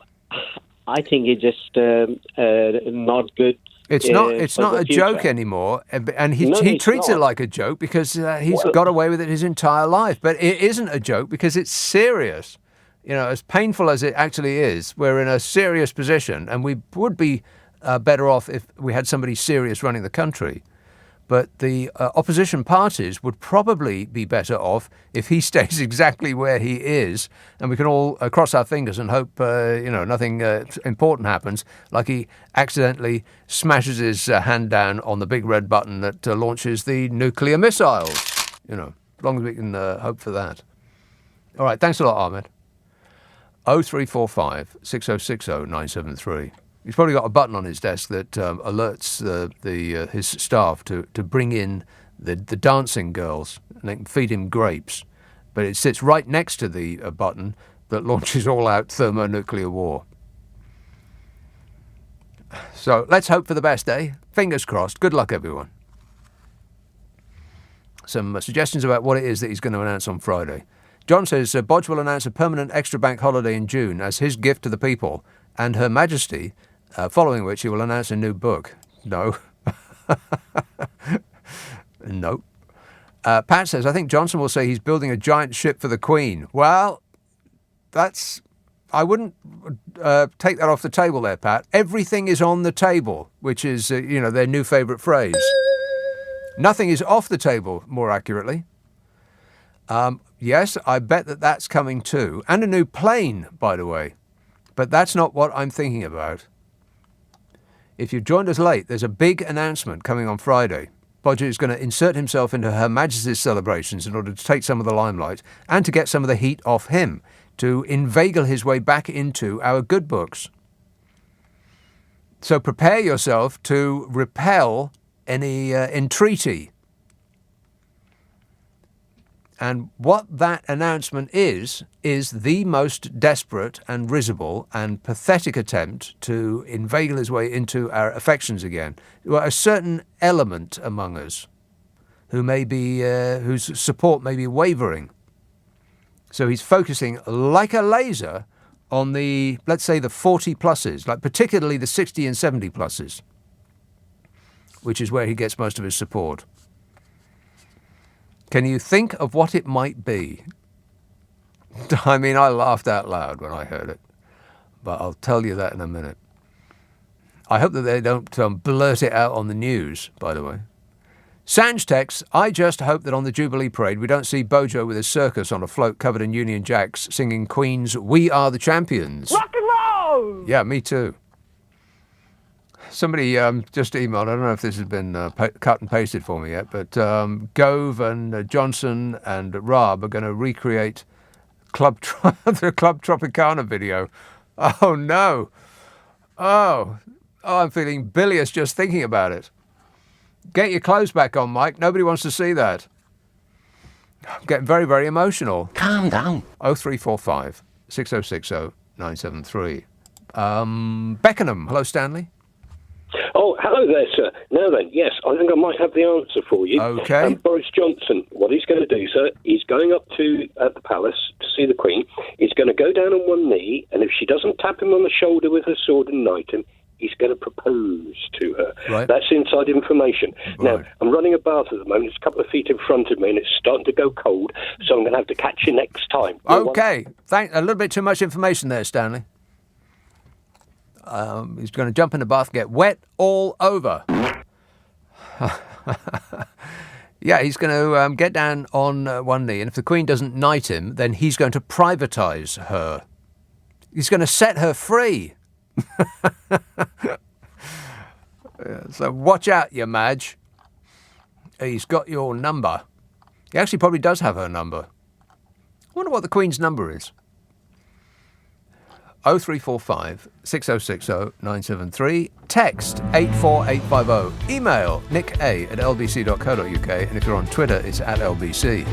think it's just not good. It's not a joke anymore, and he treats it like a joke because he's got away with it his entire life. But it isn't a joke because it's serious. As painful as it actually is, we're in a serious position, and we would be better off if we had somebody serious running the country. But the opposition parties would probably be better off if he stays exactly where he is, and we can all cross our fingers and hope, nothing important happens, like he accidentally smashes his hand down on the big red button that launches the nuclear missiles. As long as we can hope for that. All right, thanks a lot, Ahmed. 0345 6060 973. He's probably got a button on his desk that alerts his staff to bring in the dancing girls, and they can feed him grapes. But it sits right next to the button that launches all-out thermonuclear war. So let's hope for the best, eh? Fingers crossed. Good luck, everyone. some suggestions about what it is that he's going to announce on Friday. John says Bodge will announce a permanent extra bank holiday in June as his gift to the people and Her Majesty, following which he will announce a new book. No. No. Pat says, I think Johnson will say he's building a giant ship for the Queen. Well, I wouldn't take that off the table there, Pat. Everything is on the table, which is, their new favourite phrase. Nothing is off the table, more accurately. Yes, I bet that's coming too. And a new plane, by the way. But that's not what I'm thinking about. If you've joined us late, there's a big announcement coming on Friday. Bodger is going to insert himself into Her Majesty's celebrations in order to take some of the limelight and to get some of the heat off him, to inveigle his way back into our good books. So prepare yourself to repel any entreaty. And what that announcement is the most desperate and risible and pathetic attempt to inveigle his way into our affections again. A certain element among us who may be, whose support may be wavering. So he's focusing like a laser on the, let's say, the 40 pluses, like particularly the 60 and 70 pluses, which is where he gets most of his support. Can you think of what it might be? I mean, I laughed out loud when I heard it, but I'll tell you that in a minute. I hope that they don't blurt it out on the news, by the way. Sanj texts, I just hope that on the Jubilee Parade we don't see Bojo with his circus on a float covered in Union Jacks singing Queen's We Are the Champions. Rock and roll! Yeah, me too. Somebody just emailed, I don't know if this has been cut and pasted for me yet, but Gove and Johnson and Raab are going to recreate the Club Tropicana video. Oh, no. Oh, I'm feeling bilious just thinking about it. Get your clothes back on, Mike. Nobody wants to see that. I'm getting very, very emotional. Calm down. 0345 6060 973. Beckenham. Hello, Stanley. Oh, hello there, sir. Now then, yes, I think I might have the answer for you. Okay. Boris Johnson, what he's going to do, sir, he's going up to the palace to see the Queen. He's going to go down on one knee, and if she doesn't tap him on the shoulder with her sword and knight him, he's going to propose to her. Right. That's inside information. Right. Now, I'm running a bath at the moment. It's a couple of feet in front of me, and it's starting to go cold, so I'm going to have to catch you next time. Okay. A little bit too much information there, Stanley. He's going to jump in the bath, get wet all over. Yeah, he's going to get down on one knee, and if the Queen doesn't knight him, then he's going to privatise her. He's going to set her free. So watch out, you Madge. He's got your number. He actually probably does have her number. I wonder what the Queen's number is. 0345 6060 973. Text 84850. Email nick@lbc.co.uk. And if you're on Twitter, it's @LBC.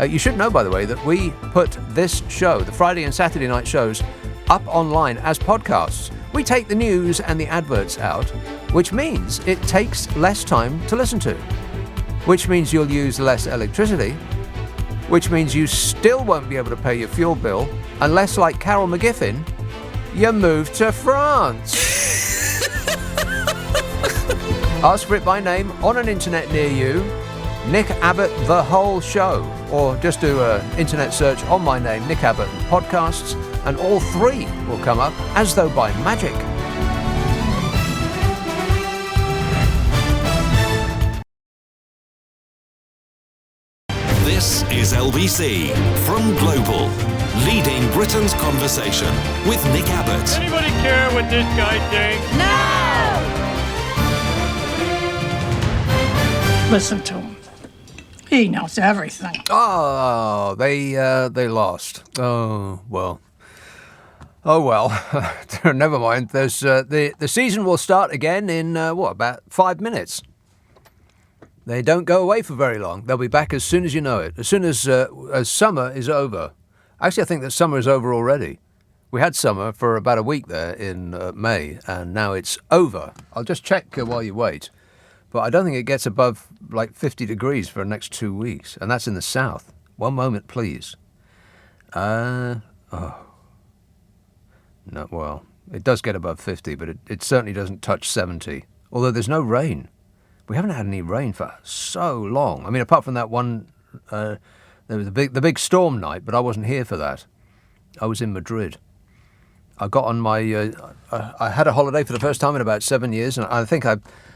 You should know, by the way, that we put this show, the Friday and Saturday night shows, up online as podcasts. We take the news and the adverts out, which means it takes less time to listen to, which means you'll use less electricity, which means you still won't be able to pay your fuel bill unless, like Carol McGiffin, you move to France. Ask for it by name on an internet near you. Nick Abbott, the whole show. Or just do an internet search on my name, Nick Abbott, and podcasts, and all three will come up as though by magic. This is LBC from Global, leading Britain's conversation with Nick Abbott. Anybody care what this guy thinks? No! Listen to him. He knows everything. Oh, they lost. Oh, well. Oh, well. Never mind. There's the season will start again in, about 5 minutes. They don't go away for very long. They'll be back as soon as you know it. As soon as summer is over. Actually, I think that summer is over already. We had summer for about a week there in May, and now it's over. I'll just check while you wait. But I don't think it gets above like 50 degrees for the next 2 weeks, and that's in the south. One moment, please. No, well, it does get above 50, but it certainly doesn't touch 70. Although there's no rain. We haven't had any rain for so long. I mean, apart from that one, there was the big storm night, but I wasn't here for that. I was in Madrid. I got on my... I had a holiday for the first time in about 7 years, and I think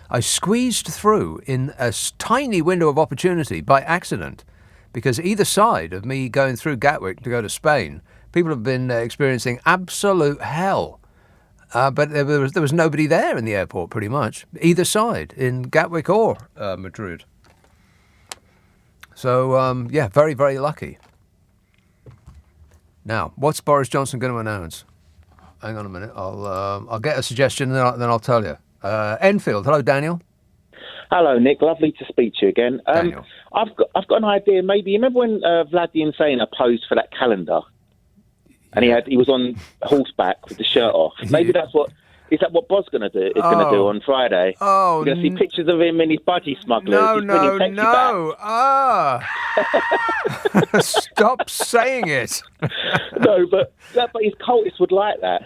I squeezed through in a tiny window of opportunity by accident, because either side of me going through Gatwick to go to Spain, people have been experiencing absolute hell. But there was nobody there in the airport, pretty much, either side, in Gatwick or Madrid. So, yeah, very, very lucky. Now, what's Boris Johnson going to announce? Hang on a minute. I'll get a suggestion, and then I'll tell you. Enfield. Hello, Daniel. Hello, Nick. Lovely to speak to you again. Daniel. I've got an idea. Maybe you remember when Vlad the Insane posed for that calendar, and he was on horseback with the shirt off. Maybe that's what. Is that what Bob's going to do? Is going to do on Friday? Oh, you're going to see pictures of him in his budgie smugglers. No. Stop saying it. No, but his cultists would like that.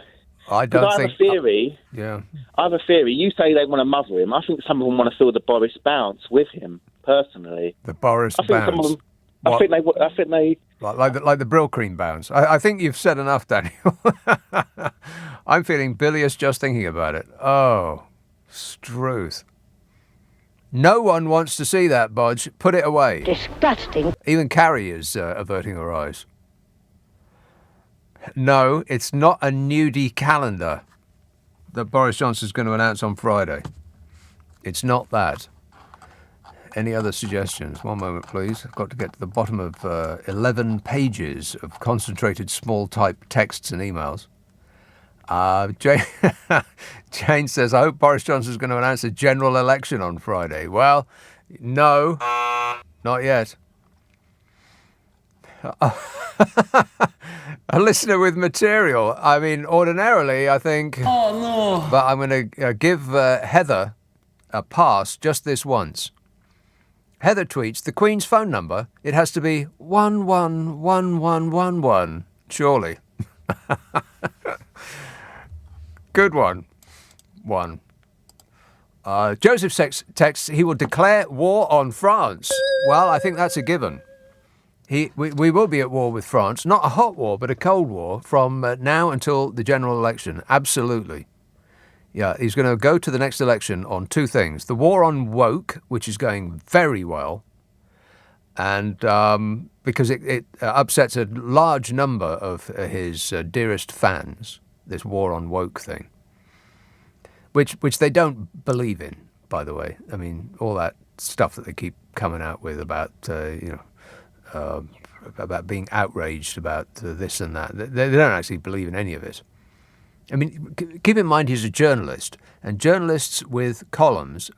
I don't think. I have a theory. I have a theory. You say they want to mother him. I think some of them want to feel the Boris bounce with him personally. The Boris bounce. Some of them, I think they. Like the Brill Cream bounce. I think you've said enough, Daniel. I'm feeling bilious just thinking about it. Oh, Struth. No one wants to see that, Bodge. Put it away. Disgusting. Even Carrie is averting her eyes. No, it's not a nudie calendar that Boris Johnson's going to announce on Friday. It's not that. Any other suggestions? One moment, please. I've got to get to the bottom of 11 pages of concentrated small type texts and emails. Jane says, I hope Boris Johnson's going to announce a general election on Friday. Well, no, not yet. A listener with material. I mean, ordinarily, I think... Oh, no. But I'm going to give Heather a pass just this once. Heather tweets, the Queen's phone number, it has to be 111111. Surely. Good one. Joseph texts, he will declare war on France. Well, I think that's a given. We will be at war with France. Not a hot war, but a cold war from now until the general election. Absolutely. Yeah, he's going to go to the next election on two things. The war on woke, which is going very well, and because it upsets a large number of his dearest fans, this war on woke thing, which they don't believe in, by the way. I mean, all that stuff that they keep coming out with about, about being outraged about this and that. They don't actually believe in any of it. I mean, keep in mind he's a journalist, and journalists with columns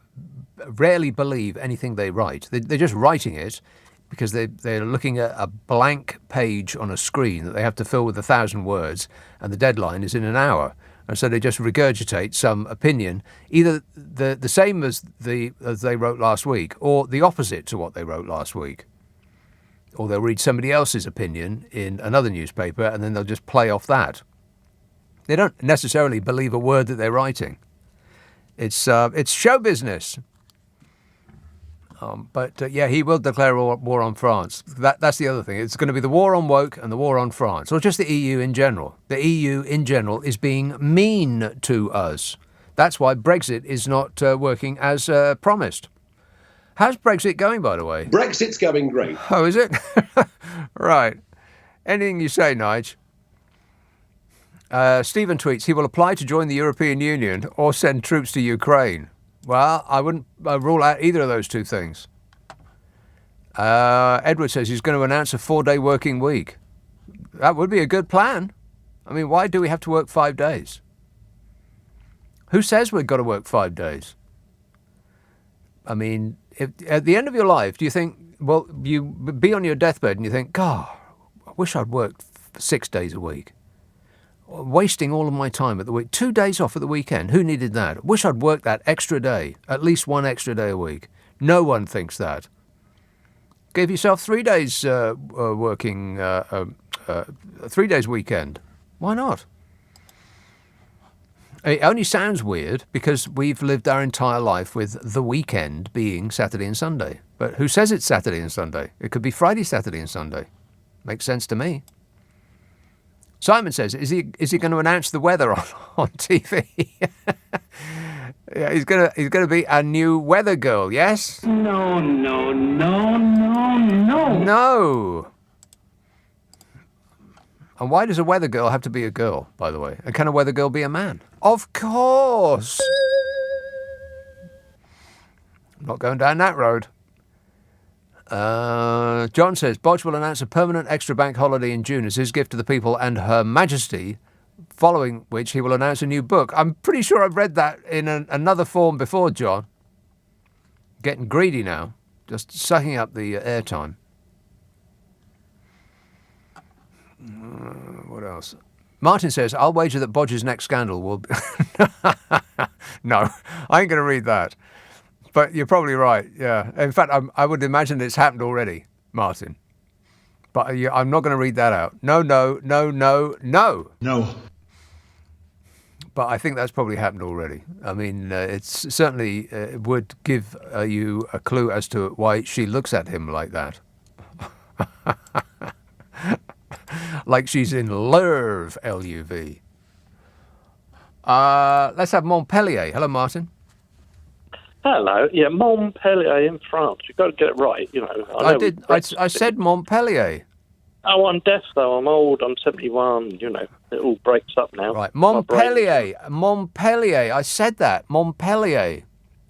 rarely believe anything they write. They're just writing it because they're looking at a blank page on a screen that they have to fill with 1,000 words, and the deadline is in an hour. And so they just regurgitate some opinion, either the same as they wrote last week, or the opposite to what they wrote last week. Or they'll read somebody else's opinion in another newspaper, and then they'll just play off that. They don't necessarily believe a word that they're writing. It's show business. But he will declare war on France. That's the other thing. It's going to be the war on woke and the war on France, or just the EU in general. The EU in general is being mean to us. That's why Brexit is not working as promised. How's Brexit going, by the way? Brexit's going great. Oh, is it? Right. Anything you say, Nige. Stephen tweets, he will apply to join the European Union or send troops to Ukraine. Well, I wouldn't rule out either of those two things. Edward says he's going to announce a 4-day working week. That would be a good plan. I mean, why do we have to work 5 days? Who says we've got to work 5 days? I mean, if, at the end of your life, do you think, well, you be on your deathbed and you think, God, I wish I'd worked 6 days a week. wasting all of my time at the week. 2 days off at the weekend. Who needed that? Wish I'd worked that extra day, at least one extra day a week. No one thinks that. Give yourself 3 days working, 3 days weekend. Why not? It only sounds weird because we've lived our entire life with the weekend being Saturday and Sunday. But who says it's Saturday and Sunday? It could be Friday, Saturday and Sunday. Makes sense to me. Simon says, is he going to announce the weather on TV? Yeah, he's gonna be a new weather girl, yes? No. No. And why does a weather girl have to be a girl, by the way? And can a weather girl be a man? Of course. I'm not going down that road. John says, Bodge will announce a permanent extra bank holiday in June as his gift to the people and Her Majesty, following which he will announce a new book. I'm pretty sure I've read that in another form before, John. Getting greedy now. Just sucking up the airtime. What else? Martin says, I'll wager that Bodge's next scandal will be... No, I ain't going to read that. But you're probably right, yeah. In fact, I would imagine it's happened already, Martin. But I'm not going to read that out. No. No. But I think that's probably happened already. I mean, it's certainly would give you a clue as to why she looks at him like that. Like she's in love, L-U-V. Let's have Montpellier. Hello, Martin. Hello. Yeah, Montpellier in France. You've got to get it right, you know. I said Montpellier. Oh, I'm deaf, though. I'm old. I'm 71. You know, it all breaks up now. Right. Montpellier. I said that. Montpellier.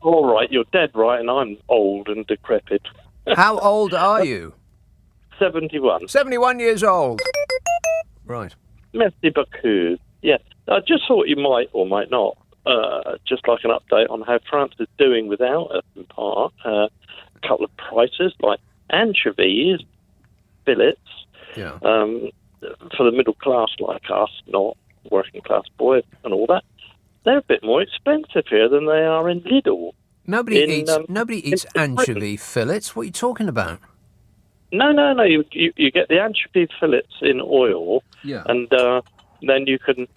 All right. You're dead right, and I'm old and decrepit. How old are you? 71. 71 years old. Right. Merci beaucoup. Yeah. I just thought you might or might not, just like an update on how France is doing without us in part. A couple of prices like anchovies, fillets, for the middle class like us, not working class boys and all that. They're a bit more expensive here than they are in Lidl. Nobody eats anchovy fillets. What are you talking about? No. You get the anchovy fillets in oil, and then you can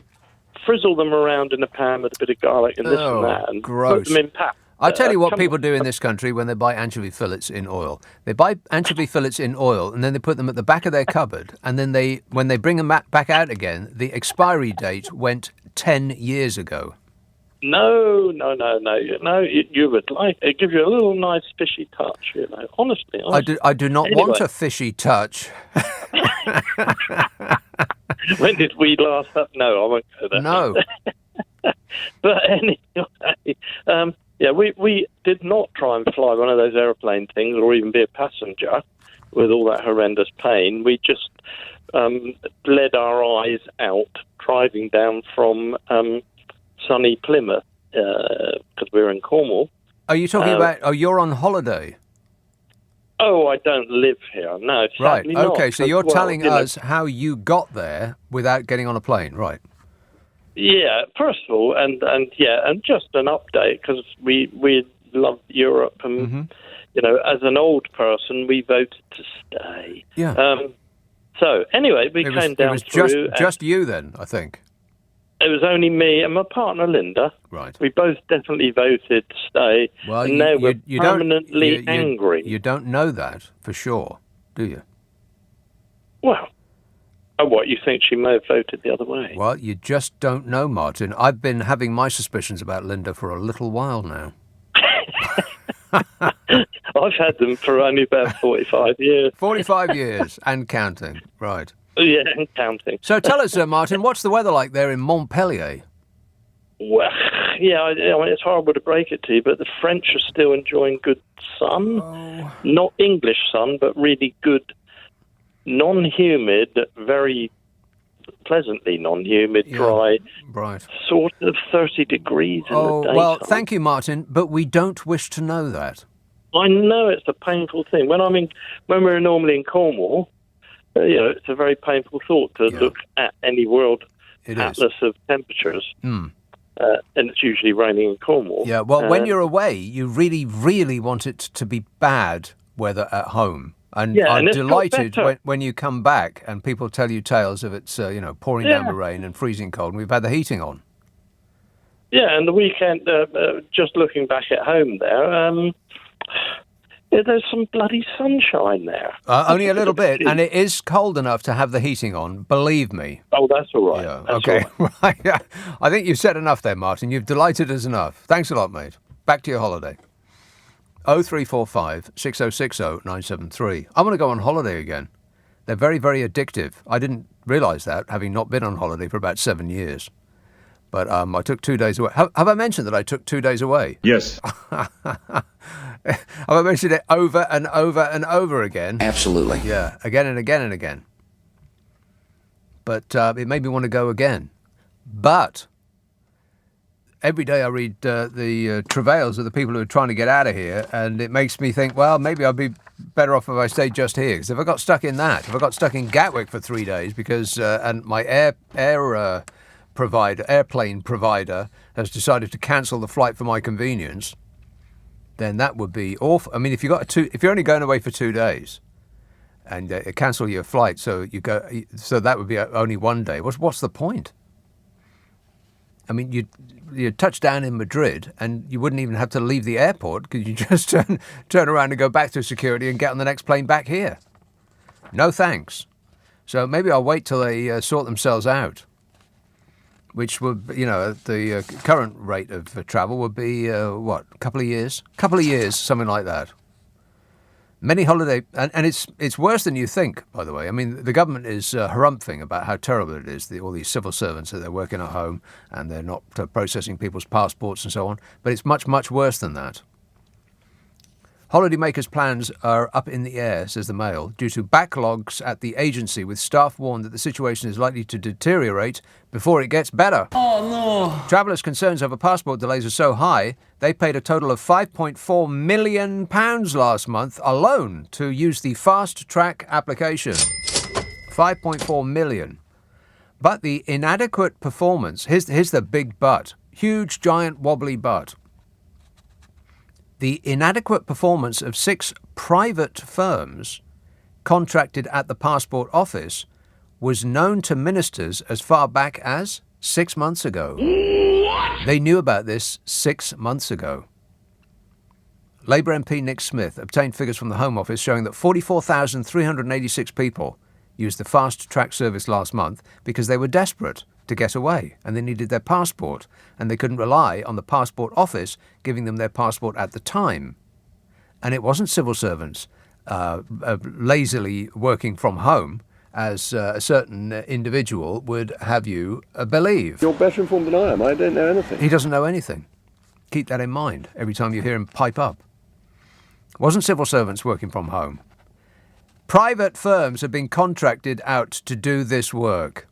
frizzle them around in a pan with a bit of garlic and this and that, and gross. put them in pap. I'll tell you what people do in this country when they buy anchovy fillets in oil. They buy anchovy fillets in oil, and then they put them at the back of their cupboard, and then when they bring them back out again, the expiry date went 10 years ago. No. You would like it. Give you a little nice fishy touch, you know. Honestly. I do not want a fishy touch. When did we last up? No, I won't go there. No. But anyway, we did not try and fly one of those aeroplane things or even be a passenger with all that horrendous pain. We just bled our eyes out driving down from sunny Plymouth because we're in Cornwall. Are you talking about... Oh, you're on holiday? Oh, I don't live here. No, right. Okay, not, so you're telling us how you got there without getting on a plane, right? Yeah, first of all, and just an update, because we love Europe, and, you know, as an old person, we voted to stay. Yeah. So, anyway, we came down through... It was just you then, I think. It was only me and my partner, Linda. Right. We both definitely voted to stay, and now we're permanently angry. You don't know that for sure, do you? Well... Oh, what, you think she may have voted the other way? Well, you just don't know, Martin. I've been having my suspicions about Linda for a little while now. I've had them for only about 45 years. 45 years, and counting, right. Yeah, and counting. So tell us, Martin, what's the weather like there in Montpellier? Well, yeah, I mean, it's horrible to break it to you, but the French are still enjoying good sun. Oh. Not English sun, but really good non-humid, very pleasantly non-humid, dry, right. sort of 30 degrees in the daytime. Well, thank you, Martin, but we don't wish to know that. I know it's a painful thing. When we're normally in Cornwall, you know, it's a very painful thought to look at any world atlas of temperatures. Mm. And it's usually raining in Cornwall. Yeah, well, when you're away, you really, really want it to be bad weather at home. And I'm delighted when you come back and people tell you tales of it's, pouring down the rain and freezing cold, and we've had the heating on. Yeah, and the weekend, just looking back at home there, there's some bloody sunshine there. Only a little bit, and it is cold enough to have the heating on, believe me. Oh, that's all right. Yeah, that's okay. all right. Right. I think you've said enough there, Martin. You've delighted us enough. Thanks a lot, mate. Back to your holiday. 0345 6060 973. I want to go on holiday again. They're very, very addictive. I didn't realise that, having not been on holiday for about 7 years. But I took 2 days away. Have I mentioned that I took 2 days away? Yes. Have I mentioned it over and over and over again? Absolutely. Yeah, again and again and again. But it made me want to go again. But every day I read the travails of the people who are trying to get out of here, and it makes me think, well, maybe I'd be better off if I stayed just here. Because if I got stuck in that, if I got stuck in Gatwick for 3 days because and my airplane provider has decided to cancel the flight for my convenience, then that would be awful. I mean, if you're only going away for 2 days and cancel your flight, so that would be only 1 day. What's the point? I mean, you'd touch down in Madrid and you wouldn't even have to leave the airport because you just turn around and go back to security and get on the next plane back here. No thanks. So maybe I'll wait till they sort themselves out. Which would, the current rate of travel would be, a couple of years? Couple of years, something like that. Many holiday, and it's worse than you think, by the way. I mean, the government is harumphing about how terrible it is, all these civil servants that they're working at home and they're not processing people's passports and so on. But it's much, much worse than that. Holidaymakers' plans are up in the air, says the Mail, due to backlogs at the agency, with staff warned that the situation is likely to deteriorate before it gets better. Oh, no. Travellers' concerns over passport delays are so high, they paid a total of £5.4 million last month alone to use the fast track application. 5.4 million. But the inadequate performance, here's the big but, huge, giant, wobbly but. The inadequate performance of 6 private firms contracted at the passport office was known to ministers as far back as 6 months ago. What? They knew about this 6 months ago. Labour MP Nick Smith obtained figures from the Home Office showing that 44,386 people used the fast track service last month because they were desperate to get away and they needed their passport and they couldn't rely on the passport office giving them their passport at the time. And it wasn't civil servants lazily working from home, as a certain individual would have you believe. You're better informed than I am. I don't know anything. He doesn't know anything. Keep that in mind every time you hear him pipe up. It wasn't civil servants working from home. Private firms have been contracted out to do this work.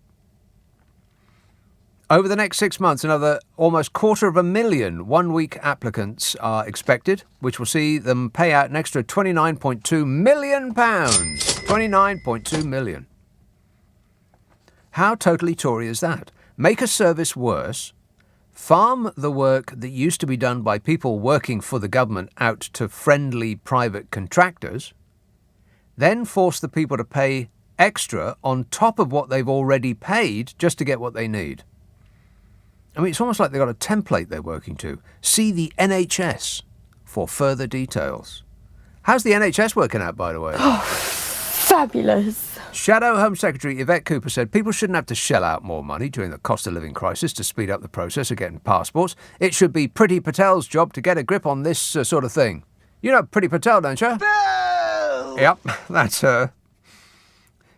Over the next 6 months, another almost 250,000 one-week applicants are expected, which will see them pay out an extra £29.2 million. £29.2 million. How totally Tory is that? Make a service worse, farm the work that used to be done by people working for the government out to friendly private contractors, then force the people to pay extra on top of what they've already paid just to get what they need. I mean, it's almost like they've got a template they're working to. See the NHS for further details. How's the NHS working out, by the way? Oh, fabulous. Shadow Home Secretary Yvette Cooper said people shouldn't have to shell out more money during the cost of living crisis to speed up the process of getting passports. It should be Priti Patel's job to get a grip on this sort of thing. You know Priti Patel, don't you? Bill! Yep, that's her.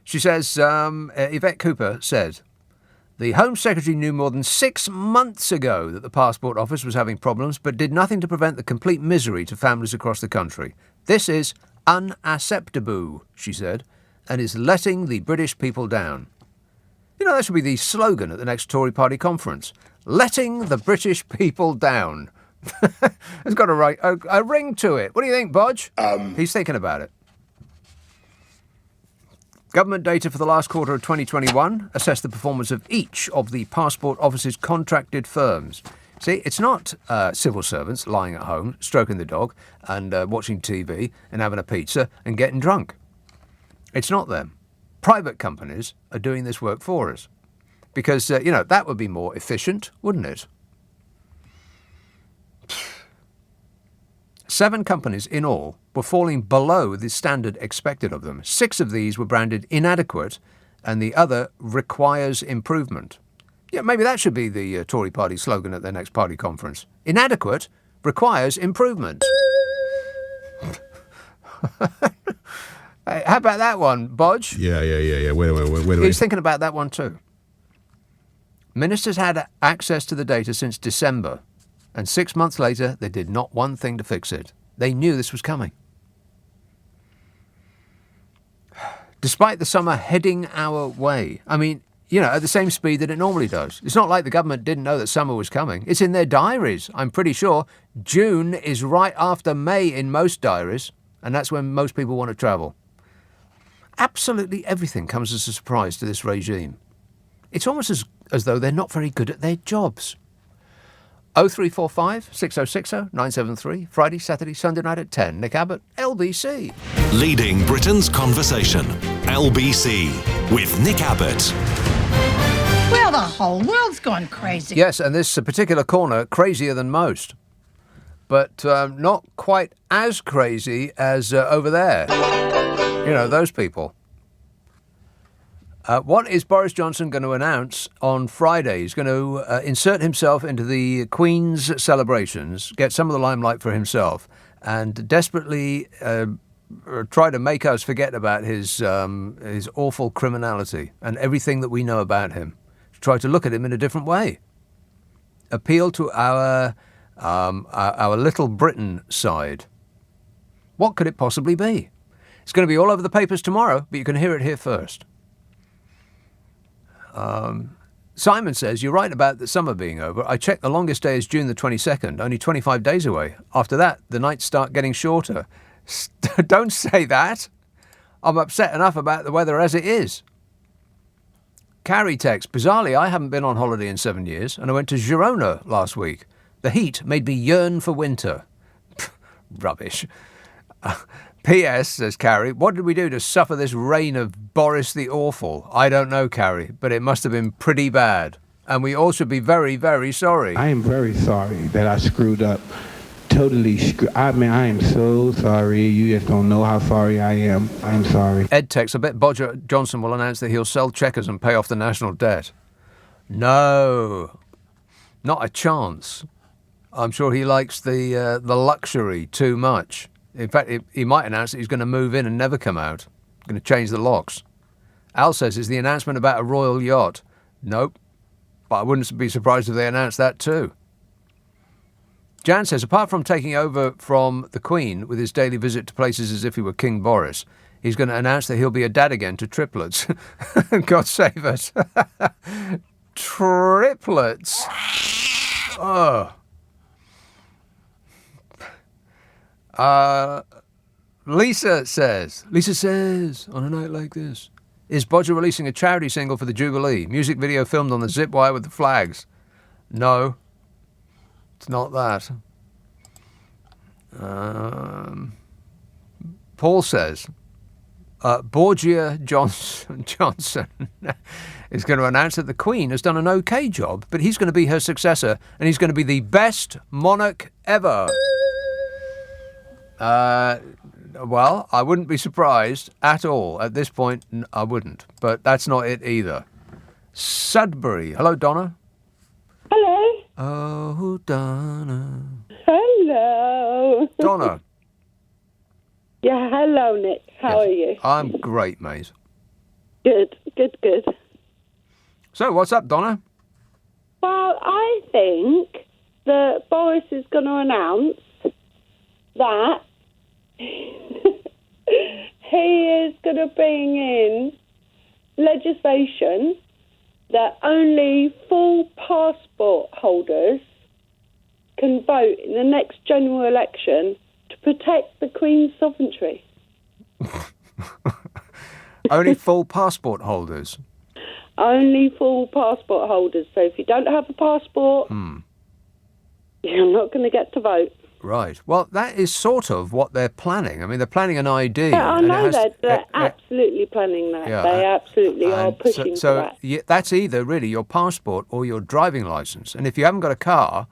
She says, Yvette Cooper said, the Home Secretary knew more than 6 months ago that the Passport Office was having problems, but did nothing to prevent the complete misery to families across the country. This is unacceptable, she said, and is letting the British people down. You know, that should be the slogan at the next Tory party conference. Letting the British people down. It's got a ring to it. What do you think, Bodge? He's thinking about it. Government data for the last quarter of 2021 assessed the performance of each of the Passport Office's contracted firms. See, it's not civil servants lying at home, stroking the dog and watching TV and having a pizza and getting drunk. It's not them. Private companies are doing this work for us. Because, that would be more efficient, wouldn't it? 7 companies in all were falling below the standard expected of them. 6 of these were branded inadequate, and the other requires improvement. Yeah, maybe that should be the Tory party slogan at their next party conference. Inadequate requires improvement. Hey, how about that one, Bodge? Yeah. Wait. He's thinking about that one too. Ministers had access to the data since December, and 6 months later, they did not one thing to fix it. They knew this was coming. Despite the summer heading our way, at the same speed that it normally does. It's not like the government didn't know that summer was coming. It's in their diaries, I'm pretty sure. June is right after May in most diaries, and that's when most people want to travel. Absolutely everything comes as a surprise to this regime. It's almost as though they're not very good at their jobs. 0345 6060 973, Friday, Saturday, Sunday night at 10. Nick Abbot, LBC. Leading Britain's conversation. LBC with Nick Abbot. Well, the whole world's gone crazy. Yes, and this particular corner, crazier than most. But not quite as crazy as over there. Those people. What is Boris Johnson going to announce on Friday? He's going to insert himself into the Queen's celebrations, get some of the limelight for himself, and desperately try to make us forget about his awful criminality and everything that we know about him. Try to look at him in a different way. Appeal to our little Britain side. What could it possibly be? It's going to be all over the papers tomorrow, but you can hear it here first. Simon says, you're right about the summer being over. I checked, the longest day is June the 22nd, only 25 days away. After that, the nights start getting shorter. Don't say that. I'm upset enough about the weather as it is. Carrie texts, bizarrely, I haven't been on holiday in 7 years, and I went to Girona last week. The heat made me yearn for winter. Rubbish. P.S., says Carrie, what did we do to suffer this reign of Boris the Awful? I don't know, Carrie, but it must have been pretty bad. And we all should be very, very sorry. I am very sorry that I screwed up. Totally I am so sorry. You just don't know how sorry I am. I'm sorry. Ed texts, I bet Boris Johnson will announce that he'll sell Checkers and pay off the national debt. No, not a chance. I'm sure he likes the luxury too much. In fact, he might announce that he's going to move in and never come out. Going to change the locks. Al says, is the announcement about a royal yacht? Nope. But I wouldn't be surprised if they announced that too. Jan says, apart from taking over from the Queen with his daily visit to places as if he were King Boris, he's going to announce that he'll be a dad again to triplets. God save us. Triplets. Oh. Lisa says, on a night like this, is Bodger releasing a charity single for the Jubilee? Music video filmed on the zip wire with the flags. No, it's not that. Paul says, Borgia Johnson is going to announce that the Queen has done an okay job, but he's going to be her successor, and he's going to be the best monarch ever. Well, I wouldn't be surprised at all. At this point, I wouldn't. But that's not it either. Sudbury. Hello, Donna. Hello. Oh, Donna. Hello. Donna. Yeah, hello, Nick. How are you? I'm great, mate. Good. So, what's up, Donna? Well, I think that Boris is going to announce that he is going to bring in legislation that only full passport holders can vote in the next general election to protect the Queen's sovereignty. Only full passport holders. Only full passport holders. So if you don't have a passport, you're not going to get to vote. Right. Well, that is sort of what they're planning. I mean, they're planning an ID. Yeah, I know they're absolutely planning that. Yeah, they absolutely are pushing for that. So that's either really your passport or your driving licence. And if you haven't got a car,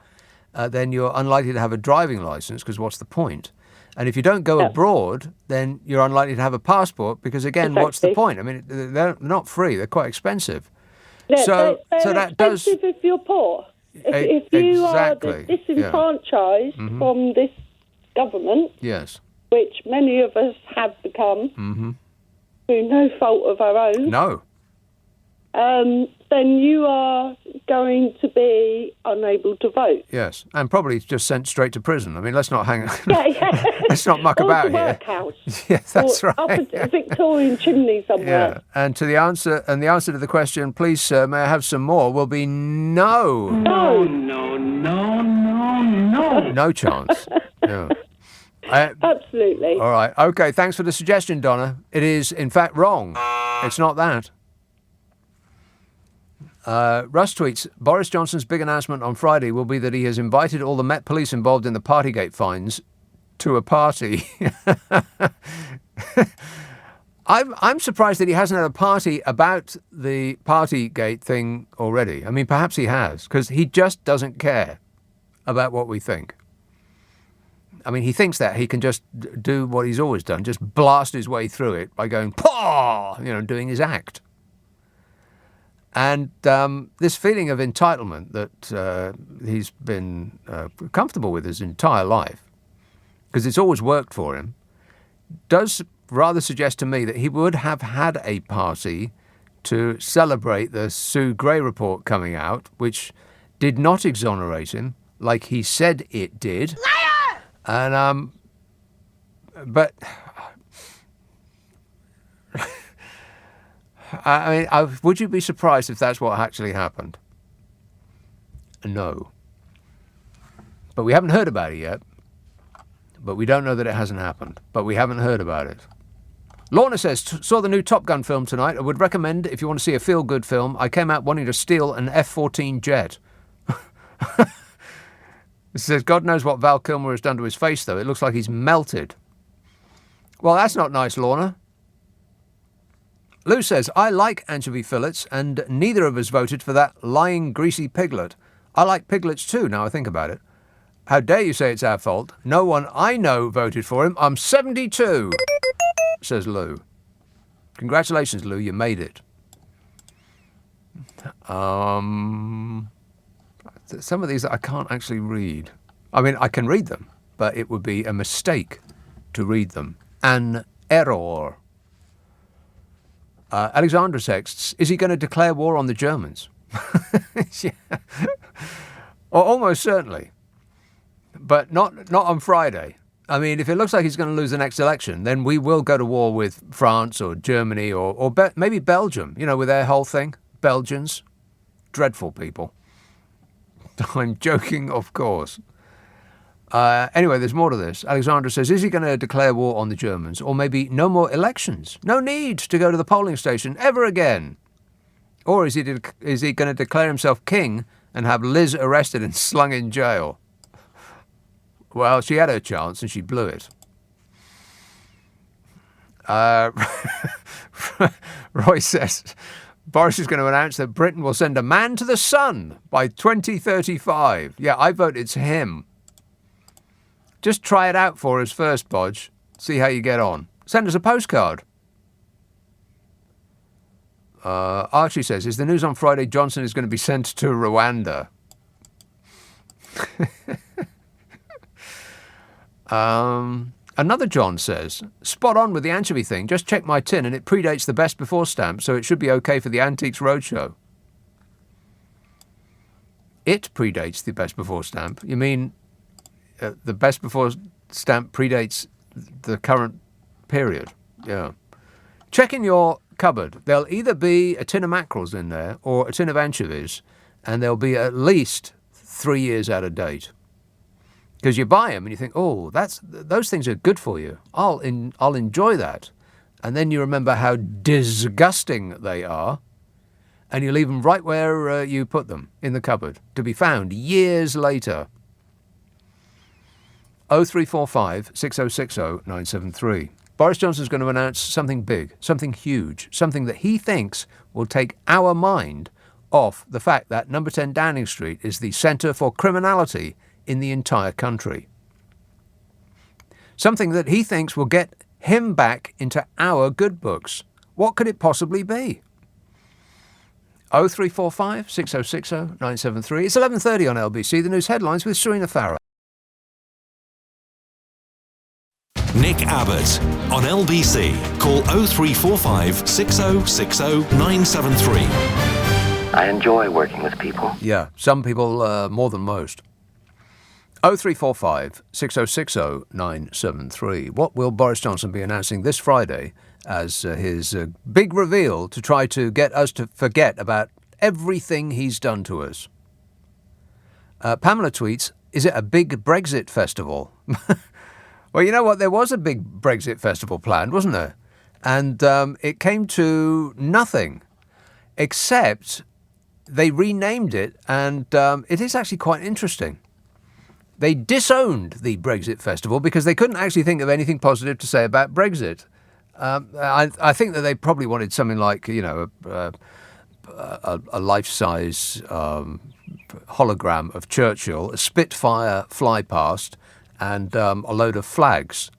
then you're unlikely to have a driving licence, because what's the point? And if you don't go abroad, then you're unlikely to have a passport, because, again, what's the point? I mean, they're not free. They're quite expensive. They're that expensive if you're poor. If you are disenfranchised from this government, yes, which many of us have become through no fault of our own, no, then you are going to be unable to vote. Yes, and probably just sent straight to prison. I mean, let's not hang. Let's not muck about here. Workhouse. Yes, that's right. Up a Victorian chimney somewhere. Yeah, and the answer to the question, please, sir, may I have some more? Will be no. No. No chance. Yeah. Absolutely. All right. Okay. Thanks for the suggestion, Donna. It is, in fact, wrong. It's not that. Russ tweets, Boris Johnson's big announcement on Friday will be that he has invited all the Met Police involved in the Partygate fines to a party. I'm surprised that he hasn't had a party about the Partygate thing already. I mean, perhaps he has, because he just doesn't care about what we think. I mean, he thinks that he can just do what he's always done, just blast his way through it by going, paw, doing his act. And this feeling of entitlement that he's been comfortable with his entire life, because it's always worked for him, does rather suggest to me that he would have had a party to celebrate the Sue Gray report coming out, which did not exonerate him like he said it did. Liar! And, but... I mean, would you be surprised if that's what actually happened? No. But we haven't heard about it yet. But we don't know that it hasn't happened. But we haven't heard about it. Lorna says, saw the new Top Gun film tonight. I would recommend, if you want to see a feel-good film, I came out wanting to steal an F-14 jet. It says, God knows what Val Kilmer has done to his face, though. It looks like he's melted. Well, that's not nice, Lorna. Lou says, I like anchovy fillets, and neither of us voted for that lying, greasy piglet. I like piglets too, now I think about it. How dare you say it's our fault? No one I know voted for him. I'm 72, says Lou. Congratulations, Lou, you made it. Some of these I can't actually read. I mean, I can read them, but it would be a mistake to read them. An error. Alexandra texts, is he going to declare war on the Germans? Yeah. Or almost certainly. But not on Friday. I mean, if it looks like he's going to lose the next election, then we will go to war with France or Germany or maybe Belgium, with their whole thing. Belgians. Dreadful people. I'm joking, of course. Anyway, there's more to this. Alexandra says, is he going to declare war on the Germans? Or maybe no more elections? No need to go to the polling station ever again? Or is he going to declare himself king and have Liz arrested and slung in jail? Well, she had her chance and she blew it. Roy says, Boris is going to announce that Britain will send a man to the sun by 2035. Yeah, I vote it's him. Just try it out for us first, Bodge. See how you get on. Send us a postcard. Archie says, is the news on Friday Johnson is going to be sent to Rwanda? Another John says, spot on with the anchovy thing. Just check my tin and it predates the Best Before stamp, so it should be okay for the Antiques Roadshow. It predates the Best Before stamp? You mean... the Best Before stamp predates the current period. Yeah. Check in your cupboard. There'll either be a tin of mackerels in there or a tin of anchovies, and they'll be at least 3 years out of date. Because you buy them and you think, oh, those things are good for you. I'll enjoy that. and then you remember how disgusting they are, and you leave them right where you put them, in the cupboard, to be found years later. 0345 6060 973. Boris Johnson's going to announce something big, something huge, something that he thinks will take our mind off the fact that number 10 Downing Street is the centre for criminality in the entire country. Something that he thinks will get him back into our good books. What could it possibly be? 0345 6060 973. It's 11:30 on LBC. The news headlines with Serena Farah. Nick Abbot on LBC. Call 0345 6060 973. I enjoy working with people. Yeah, some people more than most. 0345 6060 973. What will Boris Johnson be announcing this Friday as his big reveal to try to get us to forget about everything he's done to us? Pamela tweets, is it a big Brexit festival? Well, you know what? There was a big Brexit festival planned, wasn't there? And it came to nothing, except they renamed it, and it is actually quite interesting. They disowned the Brexit festival because they couldn't actually think of anything positive to say about Brexit. I think that they probably wanted something like, you know, a life-size hologram of Churchill, a Spitfire fly past, and a load of flags.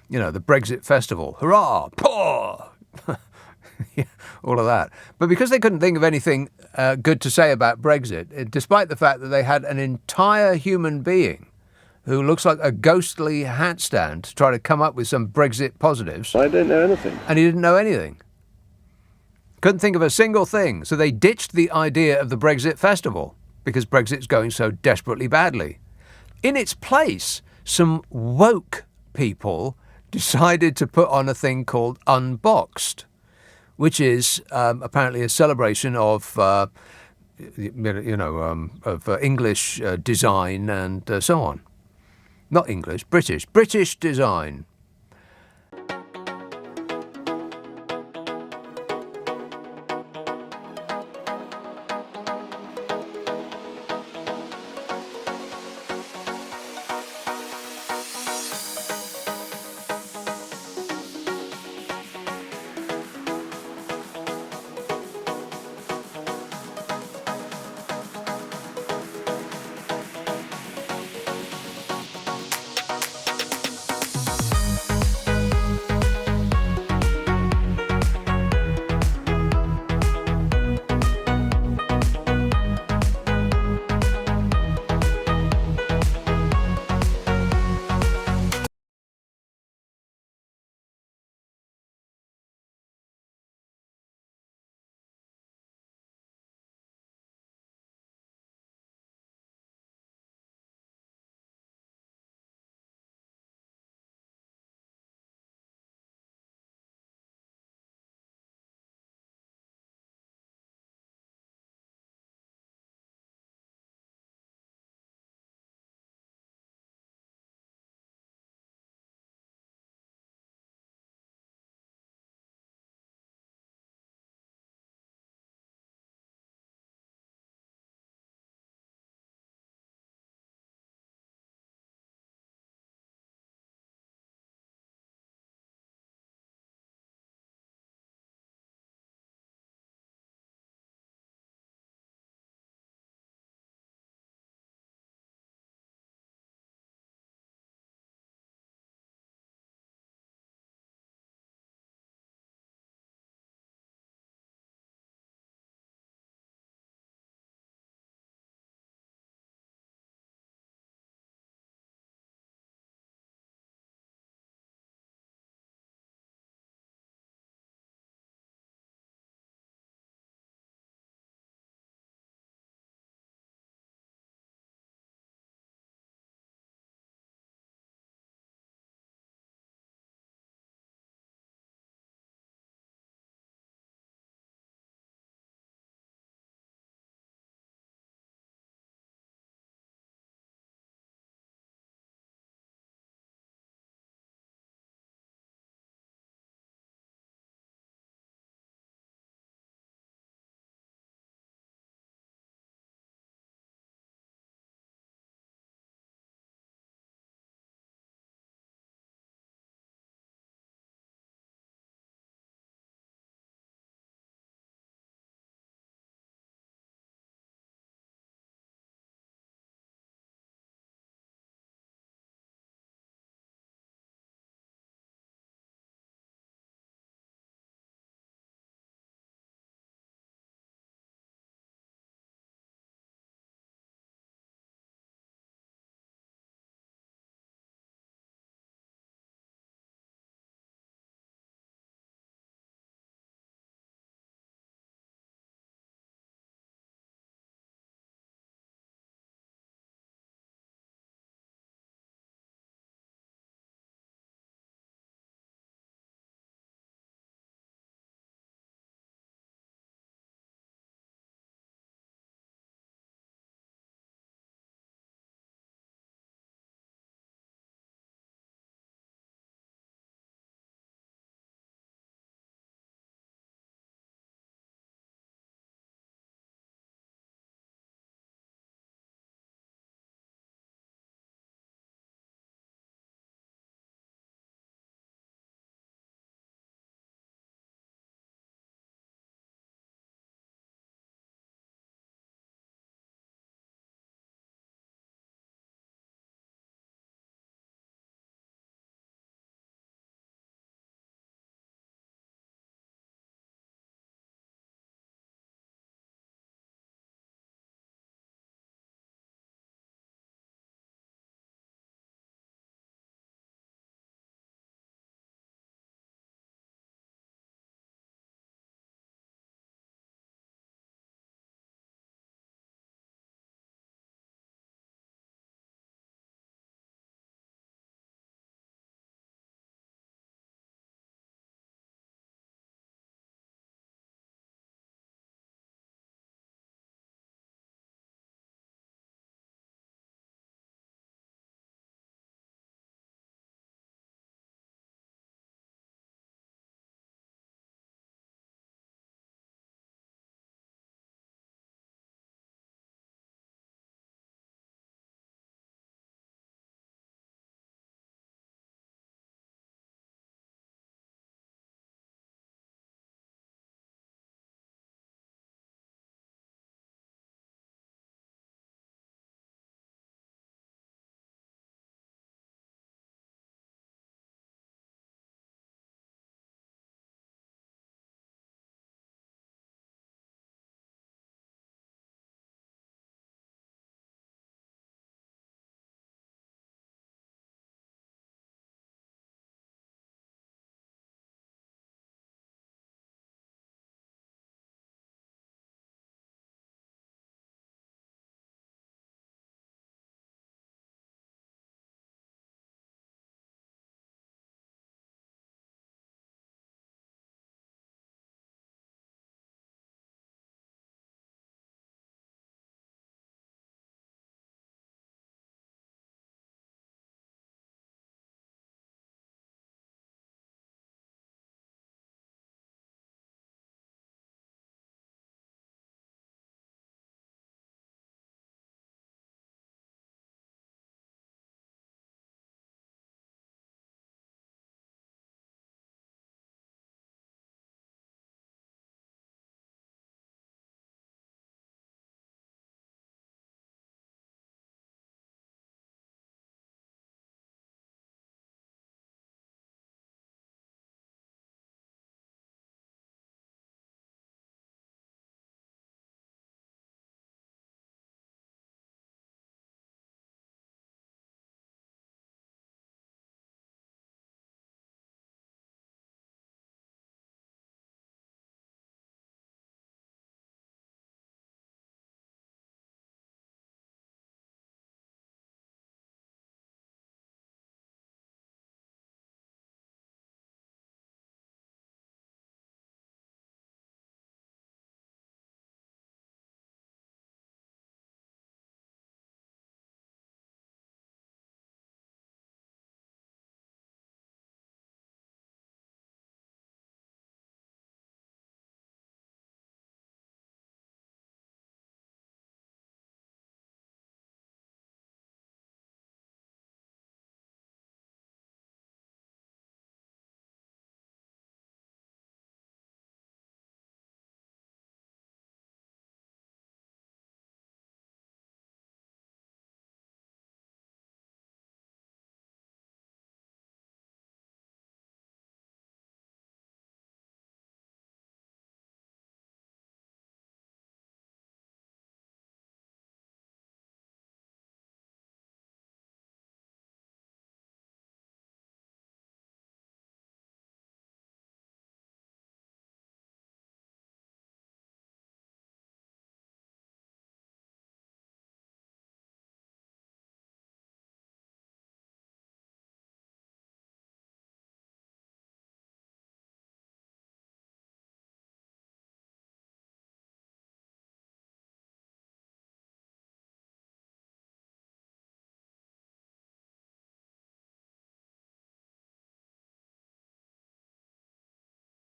You know, the Brexit festival. Hurrah! Paw! All of that. But because they couldn't think of anything good to say about Brexit, despite the fact that they had an entire human being who looks like a ghostly hat stand to try to come up with some Brexit positives. I don't know anything. And he didn't know anything. Couldn't think of a single thing. So they ditched the idea of the Brexit festival because Brexit's going so desperately badly. In its place, some woke people decided to put on a thing called Unboxed, which is apparently a celebration of, of English design and so on. Not English, British design.